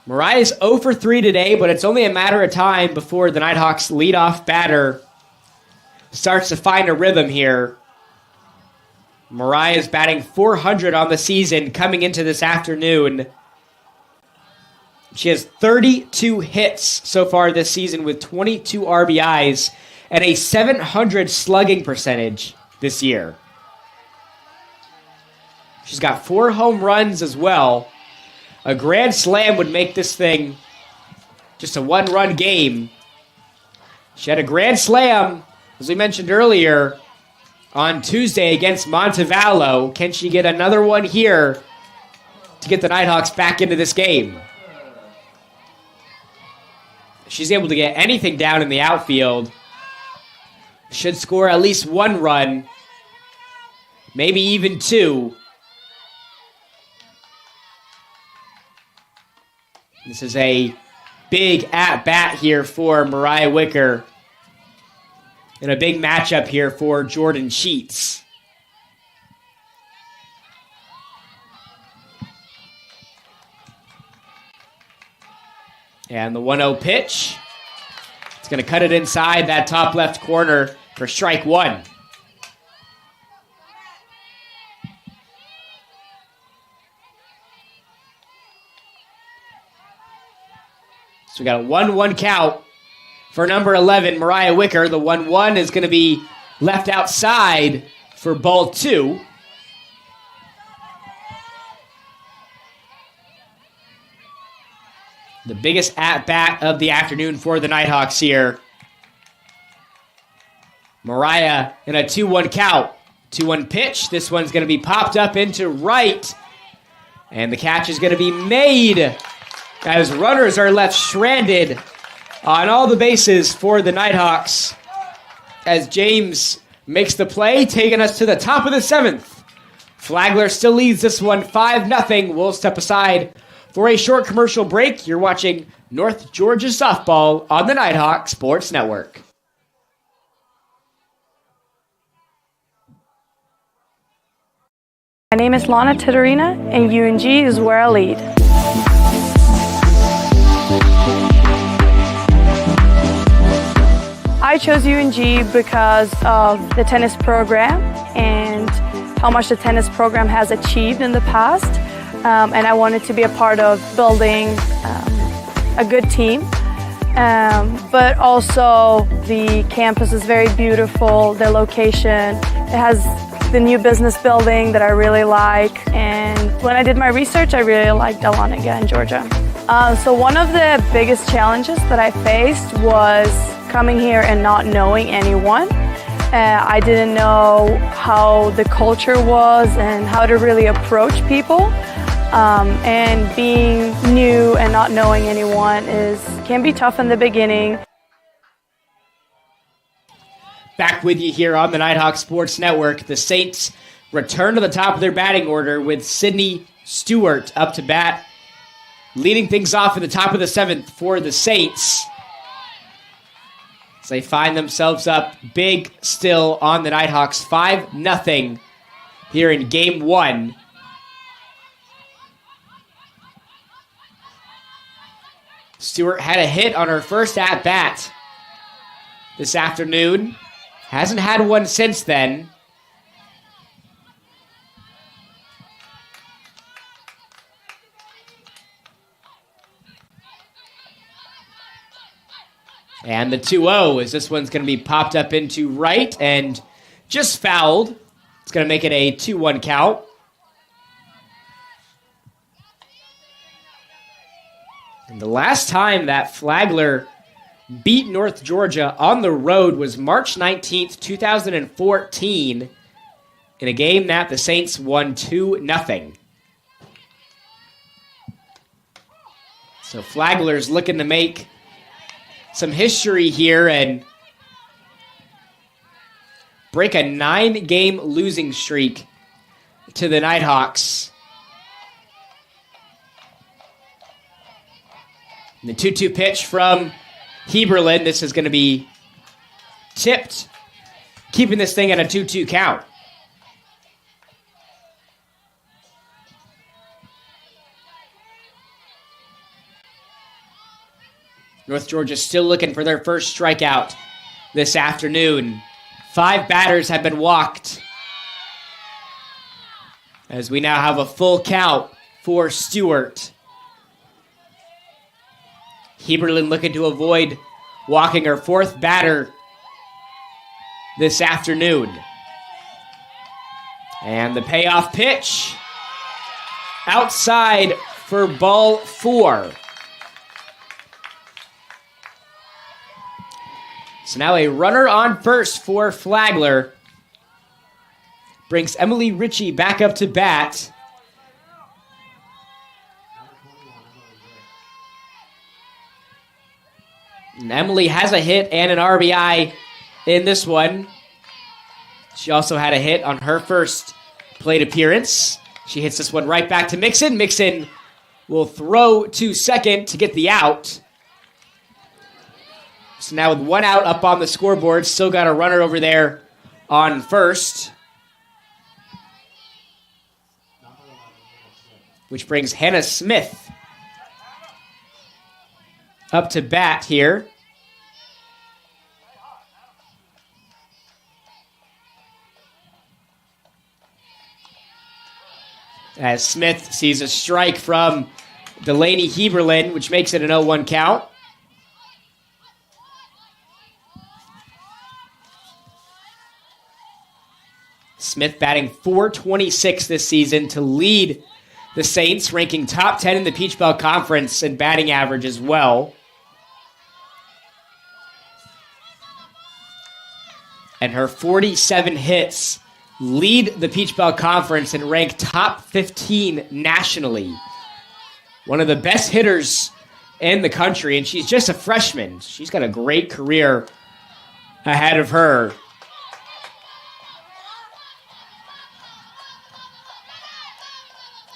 Mariah's 0 for 3 today, but it's only a matter of time before the Nighthawks leadoff batter starts to find a rhythm here. Mariah's batting .400 on the season coming into this afternoon. She has 32 hits so far this season with 22 RBIs and a .700 slugging percentage this year. She's got 4 home runs as well. A grand slam would make this thing just a 1-run game. She had a grand slam, as we mentioned earlier, on Tuesday against Montevallo. Can she get another one here to get the Nighthawks back into this game? She's able to get anything down in the outfield. Should score at least one run, maybe even two. This is a big at-bat here for Mariah Wicker. And a big matchup here for Jordan Sheets. And the 1-0 pitch. It's going to cut it inside that top left corner for strike one. So we got a 1-1 count for number 11, Mariah Wicker. The 1-1 is going to be left outside for ball two. The biggest at-bat of the afternoon for the Nighthawks here. Mariah in a 2-1 count. 2-1 pitch. This one's going to be popped up into right. And the catch is going to be made as runners are left stranded on all the bases for the Nighthawks. As James makes the play, taking us to the top of the seventh. Flagler still leads this one 5-0. We'll step aside for a short commercial break. You're watching North Georgia Softball on the Nighthawk Sports Network. My name is Lana Titterina, and UNG is where I lead. I chose UNG because of the tennis program and how much the tennis program has achieved in the past. And I wanted to be a part of building a good team. But also the campus is very beautiful, the location. It has the new business building that I really like. And when I did my research, I really liked Dahlonega in Georgia. So one of the biggest challenges that I faced was coming here and not knowing anyone. I didn't know how the culture was and how to really approach people. And being new and not knowing anyone can be tough in the beginning. Back with you here on the Nighthawk Sports Network. The Saints return to the top of their batting order with Sydney Stewart up to bat, leading things off in the top of the seventh for the Saints. As they find themselves up big still on the Nighthawks, 5-0 here in game one. Stewart had a hit on her first at-bat this afternoon. Hasn't had one since then. And the 2-0 as this one's going to be popped up into right and just fouled. It's going to make it a 2-1 count. And the last time that Flagler beat North Georgia on the road was March 19th, 2014, in a game that the Saints won 2-0. So Flagler's looking to make some history here and break a 9-game losing streak to the Nighthawks. And the 2-2 pitch from Heberlin. This is going to be tipped, keeping this thing at a 2-2 count. North Georgia still looking for their first strikeout this afternoon. 5 batters have been walked, as we now have a full count for Stewart. Heberlin looking to avoid walking her 4th batter this afternoon. And the payoff pitch outside for ball 4. So now a runner on first for Flagler. brings Emily Ritchie back up to bat. And Emily has a hit and an RBI in this one. She also had a hit on her first plate appearance. She hits this one right back to Mixon. Mixon will throw to second to get the out. So now with one out up on the scoreboard, still got a runner over there on first. Which brings Hannah Smith up to bat here. As Smith sees a strike from Delaney Heberlin, which makes it an 0-1 count. Smith batting .426 this season to lead the Saints, ranking top 10 in the Peach Belt Conference and batting average as well. And her 47 hits lead the Peach Belt Conference and rank top 15 nationally. One of the best hitters in the country, and she's just a freshman. She's got a great career ahead of her.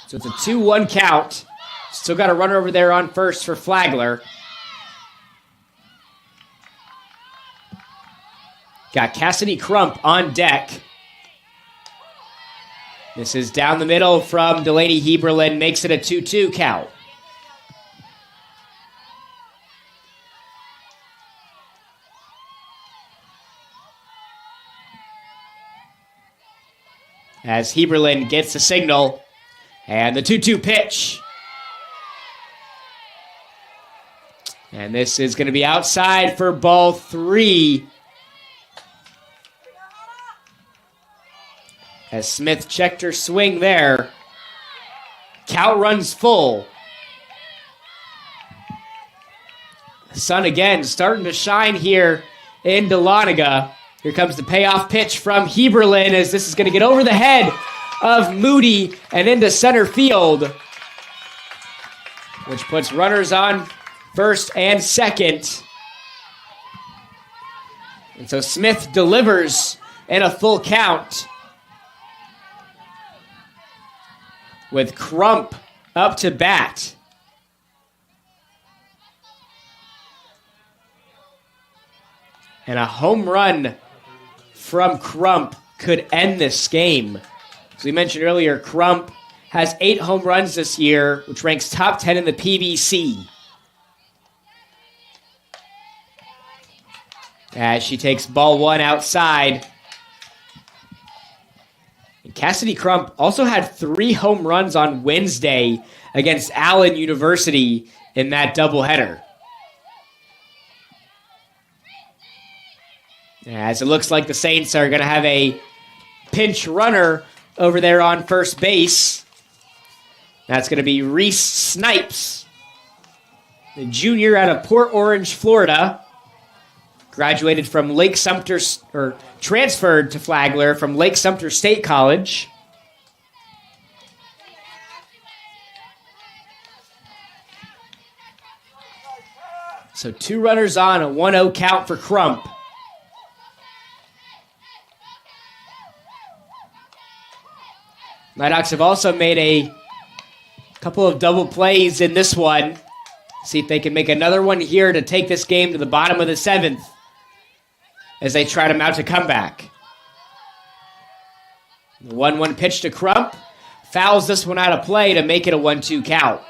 So it's a 2-1 count. Still got a runner over there on first for Flagler. Got Cassidy Crump on deck. This is down the middle from Delaney Heberlin. Makes it a 2-2 count. As Heberlin gets the signal. And the 2-2 pitch. And this is going to be outside for ball 3. As Smith checked her swing there. Count runs full. The sun again starting to shine here in Dahlonega. Here comes the payoff pitch from Heberlin as this is going to get over the head of Moody and into center field, which puts runners on first and second. And so Smith delivers in a full count with Crump up to bat. And a home run from Crump could end this game. As we mentioned earlier, Crump has 8 home runs this year, which ranks top 10 in the PBC. As she takes ball 1 outside. And Cassidy Crump also had 3 home runs on Wednesday against Allen University in that doubleheader. As it looks like the Saints are going to have a pinch runner over there on first base. That's going to be Reese Snipes, the junior out of Port Orange, Florida. Graduated from Lake Sumter, or transferred to Flagler from Lake Sumter State College. So 2 runners on, a 1-0 count for Crump. Nighthawks have also made a couple of double plays in this one. See if they can make another one here to take this game to the bottom of the 7th as they try to mount a comeback. The 1-1 pitch to Crump. Fouls this one out of play to make it a 1-2 count.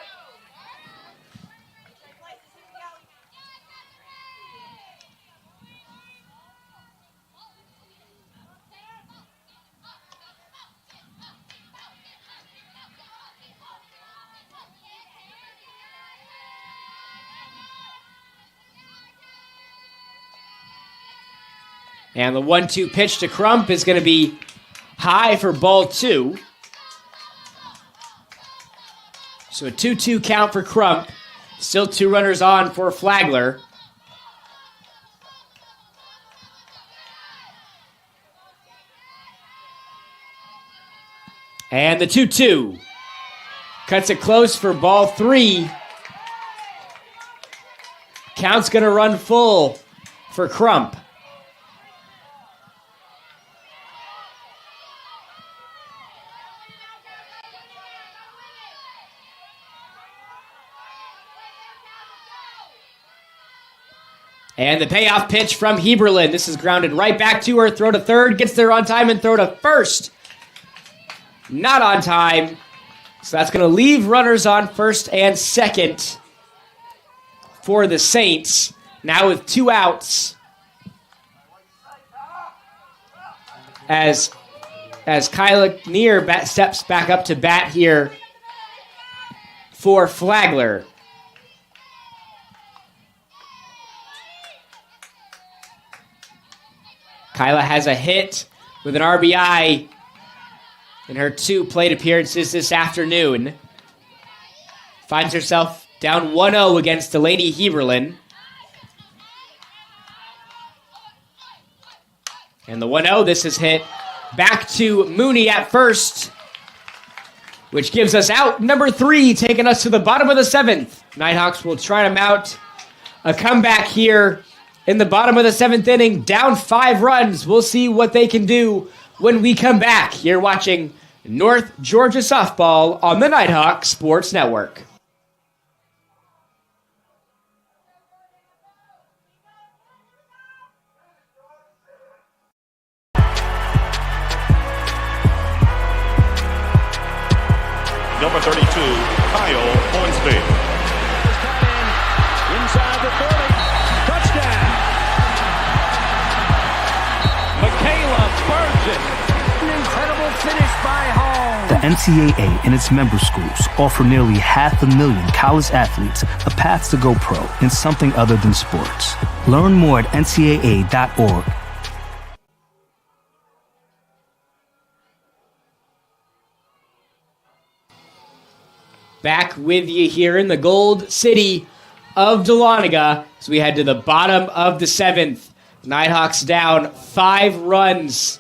And the 1-2 pitch to Crump is going to be high for ball 2. So a 2-2 count for Crump. Still 2 runners on for Flagler. And the 2-2. Cuts it close for ball 3. Count's going to run full for Crump. And the payoff pitch from Heberlin. This is grounded right back to her. Throw to third. Gets there on time and throw to first. Not on time. So that's going to leave runners on first and second for the Saints. Now with 2 outs. As Kyla Neer steps back up to bat here for Flagler. Kyla has a hit with an RBI in her 2 plate appearances this afternoon. Finds herself down 1-0 against Delaney Heberlin. And the 1-0, this is hit back to Mooney at first, which gives us out number 3, taking us to the bottom of the 7th. Nighthawks will try to mount a comeback here in the bottom of the 7th inning, down 5 runs. We'll see what they can do when we come back. You're watching North Georgia Softball on the Nighthawk Sports Network. Number 32, Kyle Hornsby. Inside the 30. Touchdown. Michaela Burgess. An incredible finish by Hall. The NCAA and its member schools offer nearly 500,000 college athletes a path to go pro in something other than sports. Learn more at ncaa.org. Back with you here in the Gold City of Dahlonega as we head to the bottom of the 7th. Nighthawks down 5 runs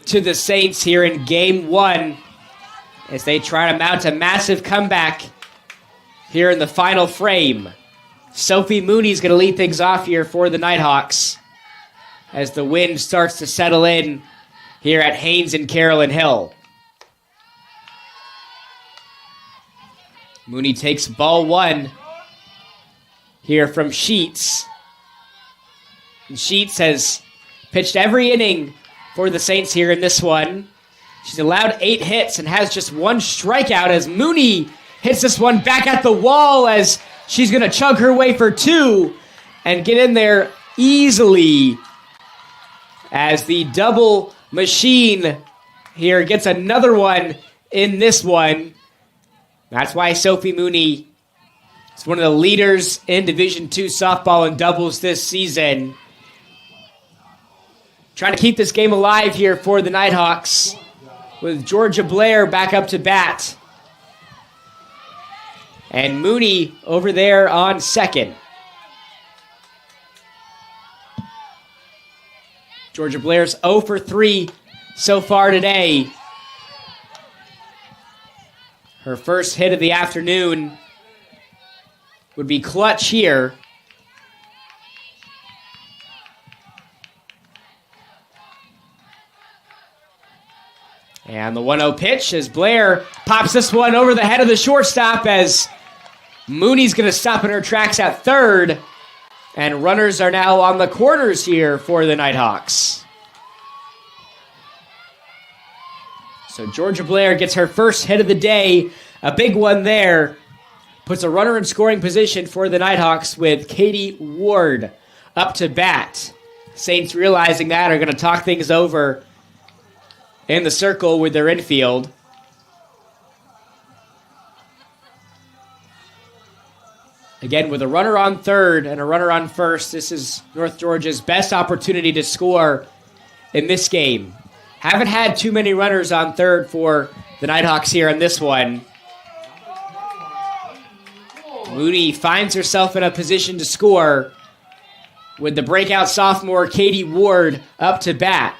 to the Saints here in Game 1 as they try to mount a massive comeback here in the final frame. Sophie Mooney's going to lead things off here for the Nighthawks as the wind starts to settle in here at Haynes and Carolyn Hill. Mooney takes ball 1 here from Sheets. And Sheets has pitched every inning for the Saints here in this one. She's allowed 8 hits and has just 1 strikeout as Mooney hits this one back at the wall as she's going to chug her way for 2 and get in there easily as the double machine here gets another one in this one. That's why Sophie Mooney is one of the leaders in Division II softball and doubles this season. Trying to keep this game alive here for the Nighthawks with Georgia Blair back up to bat. And Mooney over there on second. Georgia Blair's 0 for 3 so far today. Her first hit of the afternoon would be clutch here. And the 1-0 pitch as Blair pops this one over the head of the shortstop as Mooney's going to stop in her tracks at third. And runners are now on the corners here for the Nighthawks. So Georgia Blair gets her first hit of the day. A big one there. Puts a runner in scoring position for the Nighthawks with Katie Ward up to bat. Saints realizing that are going to talk things over in the circle with their infield. Again, with a runner on third and a runner on first, this is North Georgia's best opportunity to score in this game. Haven't had too many runners on third for the Nighthawks here in this one. Mooney finds herself in a position to score with the breakout sophomore Katie Ward up to bat.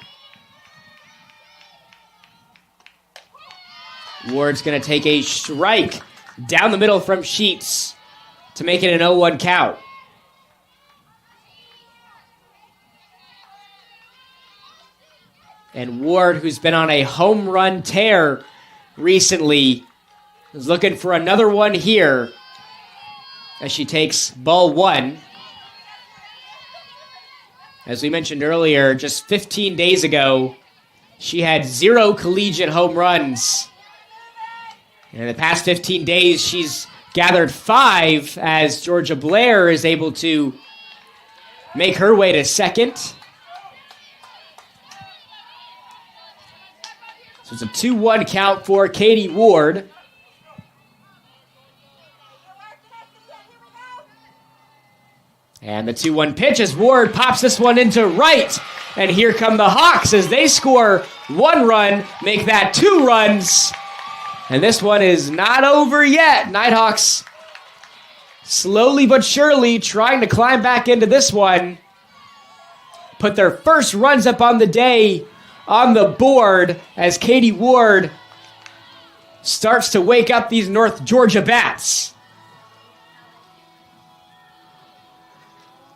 Ward's going to take a strike down the middle from Sheets to make it an 0-1 count. And Ward, who's been on a home run tear recently, is looking for another one here as she takes ball one. As we mentioned earlier, just 15 days ago, she had 0 collegiate home runs. And in the past 15 days, she's gathered 5 as Georgia Blair is able to make her way to second. So it's a 2-1 count for Katie Ward. And the 2-1 pitch as Ward pops this one into right. And here come the Hawks as they score 1 run, make that 2 runs. And this one is not over yet. Nighthawks slowly but surely trying to climb back into this one. Put their first runs up on the day on the board as Katie Ward starts to wake up these North Georgia bats.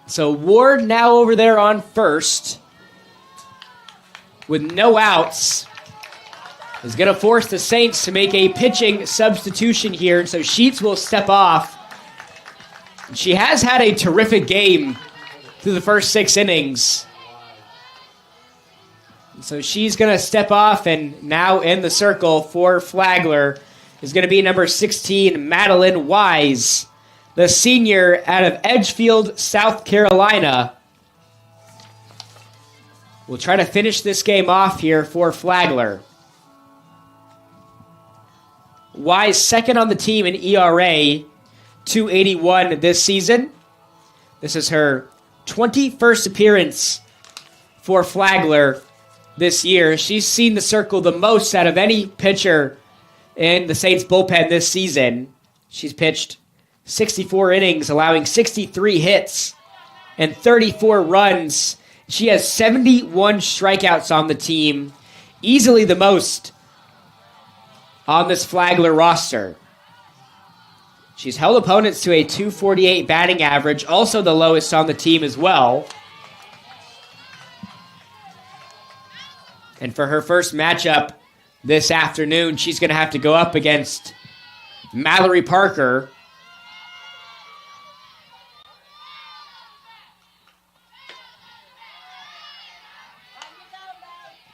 So Ward now over there on first with no outs is going to force the Saints to make a pitching substitution here. So Sheets will step off. She has had a terrific game through the first 6 innings. So she's going to step off, and now in the circle for Flagler is going to be number 16, Madeline Wise, the senior out of Edgefield, South Carolina. We'll try to finish this game off here for Flagler. Wise second on the team in ERA, 281 this season. This is her 21st appearance for Flagler this year. She's seen the circle the most out of any pitcher in the Saints bullpen this season. She's pitched 64 innings, allowing 63 hits and 34 runs. She has 71 strikeouts on the team, easily the most on this Flagler roster. She's held opponents to a .248 batting average, also the lowest on the team as well. And for her first matchup this afternoon, she's going to have to go up against Mallory Parker.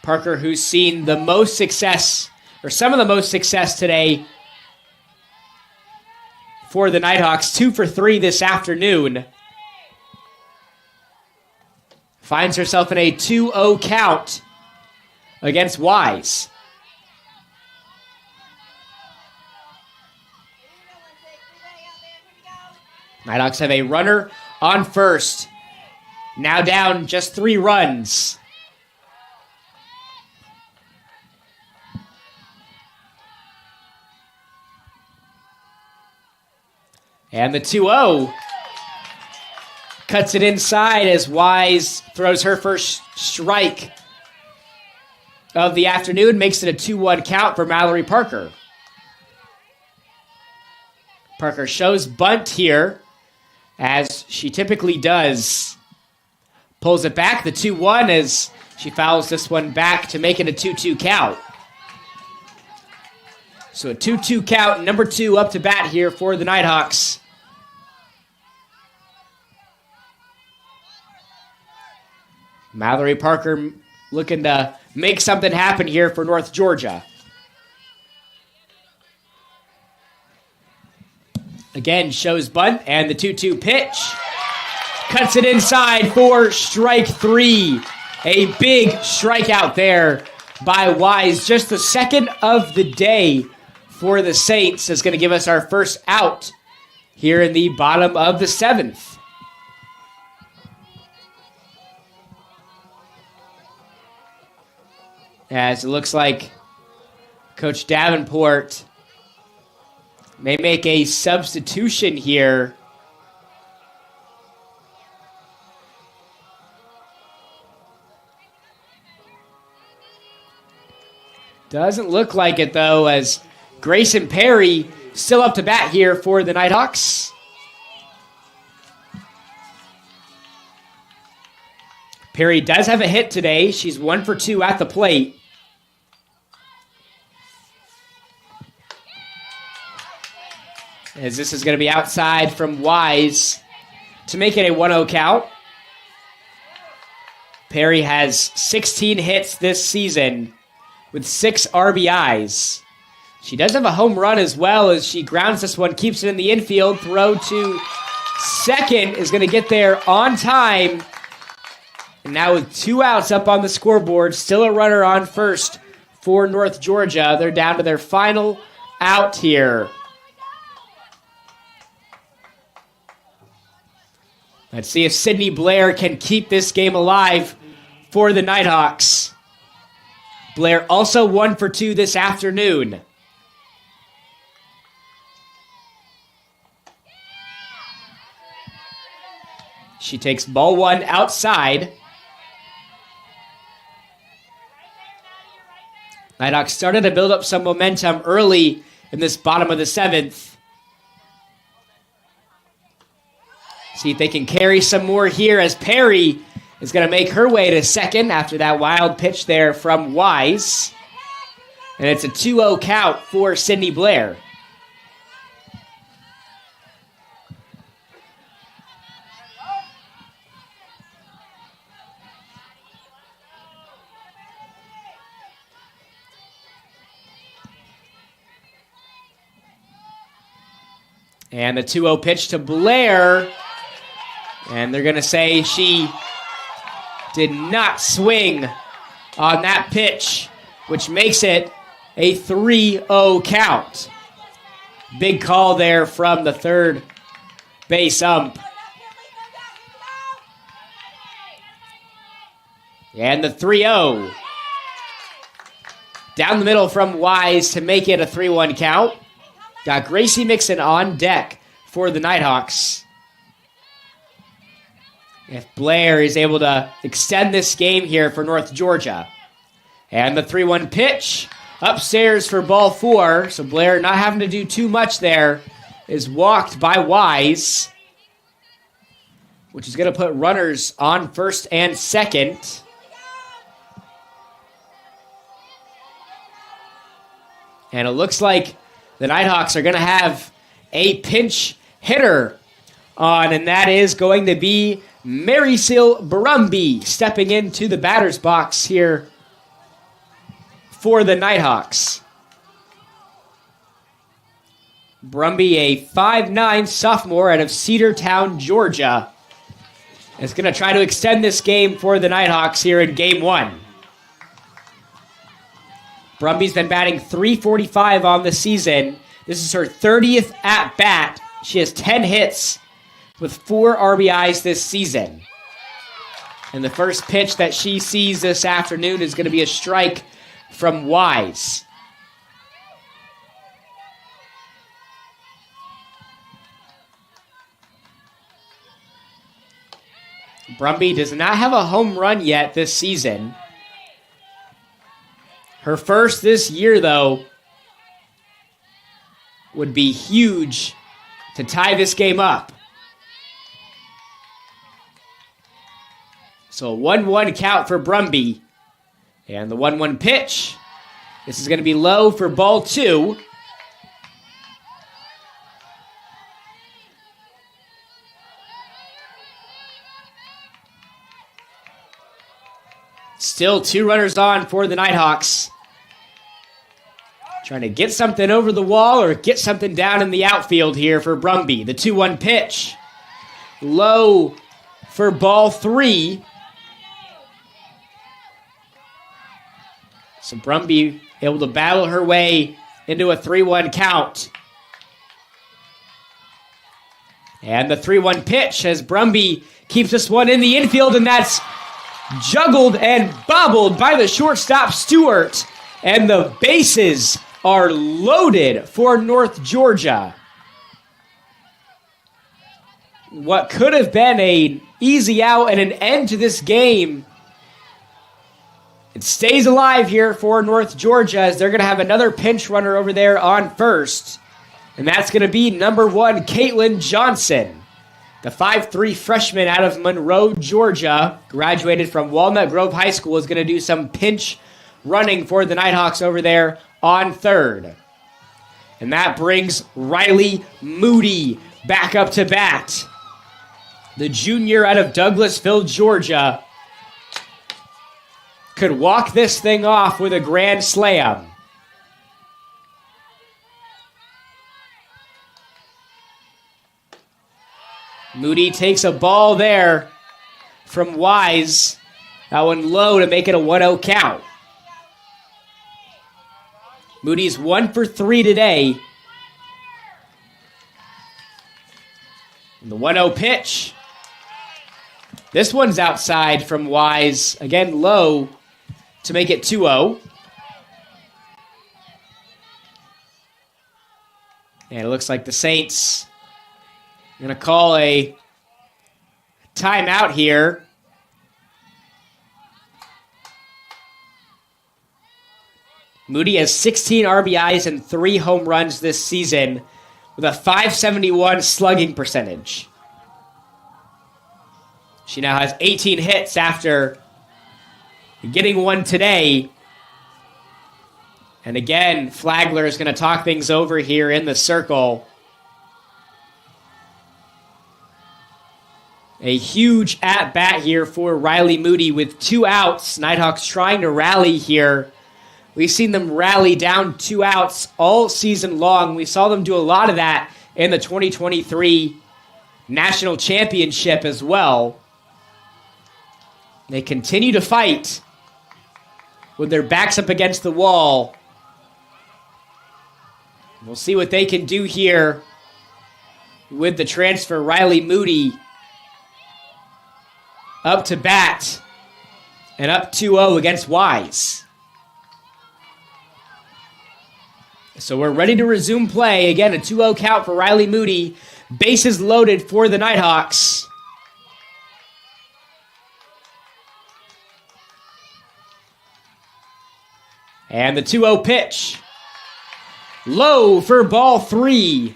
Parker, who's seen the most success, or some of the most success today for the Nighthawks, 2 for 3 this afternoon. Finds herself in a 2-0 count against Wise. Nighthawks have a runner on first. Now down just 3 runs. And the 2-0 cuts it inside as Wise throws her first strike of the afternoon, makes it a 2-1 count for Mallory Parker. Parker shows bunt here, as she typically does. Pulls it back, the 2-1, as she fouls this one back to make it a 2-2 count. So a 2-2 count, number 2 up to bat here for the Nighthawks. Mallory Parker looking to make something happen here for North Georgia. Again, shows bunt, and the 2-2 pitch. Cuts it inside for strike 3. A big strikeout there by Wise. Just the second of the day for the Saints is going to give us our first out here in the bottom of the 7th. As it looks like Coach Davenport may make a substitution here. Doesn't look like it, though, as Grayson Perry still up to bat here for the Nighthawks. Perry does have a hit today. She's 1 for 2 at the plate. As this is going to be outside from Wise to make it a 1-0 count. Perry has 16 hits this season with 6 RBIs. She does have a home run as well as she grounds this one, keeps it in the infield. Throw to second is going to get there on time. And now with 2 outs up on the scoreboard, still a runner on first for North Georgia. They're down to their final out here. Let's see if Sydney Blair can keep this game alive for the Nighthawks. Blair also 1 for 2 this afternoon. She takes ball 1 outside. Nighthawks started to build up some momentum early in this bottom of the 7th. See if they can carry some more here as Perry is going to make her way to second after that wild pitch there from Wise. And it's a 2-0 count for Sydney Blair. And the 2-0 pitch to Blair. And they're going to say she did not swing on that pitch, which makes it a 3-0 count. Big call there from the third base ump. And the 3-0. Down the middle from Wise to make it a 3-1 count. Got Gracie Mixon on deck for the Nighthawks. If Blair is able to extend this game here for North Georgia. And the 3-1 pitch upstairs for ball 4. So Blair not having to do too much there is walked by Wise, which is going to put runners on first and second. And it looks like the Nighthawks are going to have a pinch hitter on, and that is going to be Marysil Brumby stepping into the batter's box here for the Nighthawks. Brumby, a 5'9" sophomore out of Cedartown, Georgia, is going to try to extend this game for the Nighthawks here in Game 1. Brumby's been batting .345 on the season. This is her 30th at-bat. She has 10 hits with 4 RBIs this season. And the first pitch that she sees this afternoon is going to be a strike from Wise. Brumby does not have a home run yet this season. Her first this year, though, would be huge to tie this game up. So a 1-1 count for Brumby. And the 1-1 pitch. This is going to be low for ball 2. Still 2 runners on for the Nighthawks. Trying to get something over the wall or get something down in the outfield here for Brumby. The 2-1 pitch. Low for ball 3. So Brumby able to battle her way into a 3-1 count. And the 3-1 pitch as Brumby keeps this one in the infield, and that's juggled and bobbled by the shortstop Stewart. And the bases are loaded for North Georgia. What could have been an easy out and an end to this game, It stays alive here for North Georgia as they're going to have another pinch runner over there on first. And that's going to be number 1, Caitlin Johnson. The 5'3 freshman out of Monroe, Georgia, graduated from Walnut Grove High School, is going to do some pinch running for the Nighthawks over there on third. And that brings Riley Moody back up to bat. The junior out of Douglasville, Georgia, could walk this thing off with a grand slam. Moody takes a ball there from Wise. That one low to make it a 1-0 count. Moody's 1 for 3 today. And the 1-0 pitch. This one's outside from Wise. Again, low to make it 2-0. And it looks like the Saints are going to call a timeout here. Moody has 16 RBIs and 3 home runs this season with a .571 slugging percentage. She now has 18 hits after getting one today. And again, Flagler is going to talk things over here in the circle. A huge at-bat here for Riley Moody with 2 outs. Nighthawks trying to rally here. We've seen them rally down 2 outs all season long. We saw them do a lot of that in the 2023 National Championship as well. They continue to fight with their backs up against the wall. We'll see what they can do here with the transfer. Riley Moody up to bat and up 2-0 against Wise. So we're ready to resume play. Again, a 2-0 count for Riley Moody. Bases loaded for the Nighthawks. And the 2-0 pitch. Low for ball 3.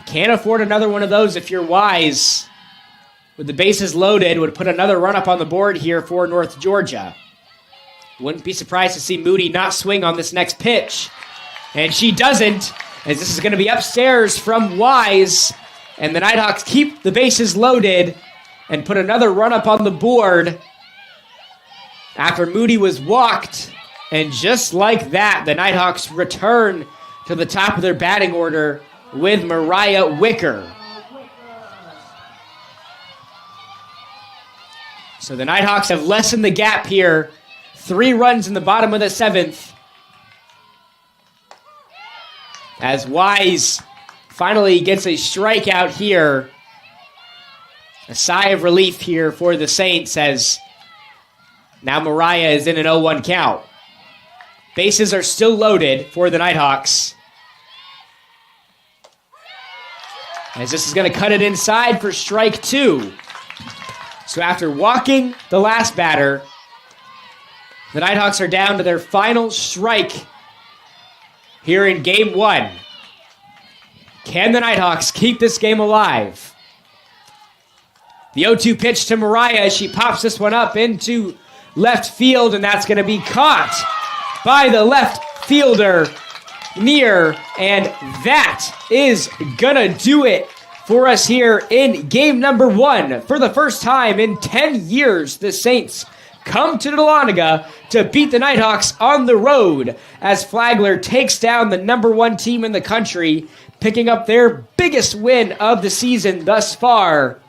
Can't afford another one of those if you're Wise. With the bases loaded, would put another run up on the board here for North Georgia. Wouldn't be surprised to see Moody not swing on this next pitch. And she doesn't, as this is going to be upstairs from Wise. And the Nighthawks keep the bases loaded and put another run up on the board after Moody was walked. And just like that, the Nighthawks return to the top of their batting order with Mariah Wicker. So the Nighthawks have lessened the gap here. 3 runs in the bottom of the 7th. As Wise finally gets a strikeout here. A sigh of relief here for the Saints as now Mariah is in an 0-1 count. Bases are still loaded for the Nighthawks. As this is going to cut it inside for strike 2. So after walking the last batter, the Nighthawks are down to their final strike here in Game 1. Can the Nighthawks keep this game alive? The 0-2 pitch to Mariah. She pops this one up into left field, and that's going to be caught by the left fielder near, and that is going to do it for us here in game number 1. For the first time in 10 years, the Saints come to Dahlonega to beat the Nighthawks on the road as Flagler takes down the number 1 team in the country, picking up their biggest win of the season thus far,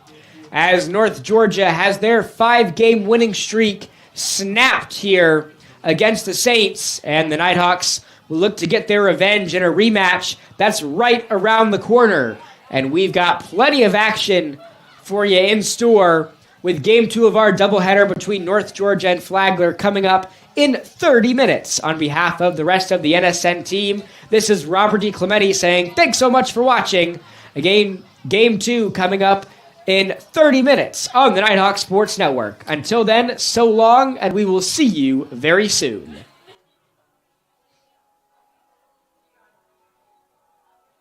as North Georgia has their 5-game winning streak snapped here against the Saints, and the Nighthawks will look to get their revenge in a rematch that's right around the corner. And we've got plenty of action for you in store with Game 2 of our doubleheader between North Georgia and Flagler coming up in 30 minutes. On behalf of the rest of the NSN team, this is Robert D. Clementi saying thanks so much for watching. Again, Game 2 coming up in 30 minutes on the Nighthawk Sports Network. Until then, so long, and we will see you very soon.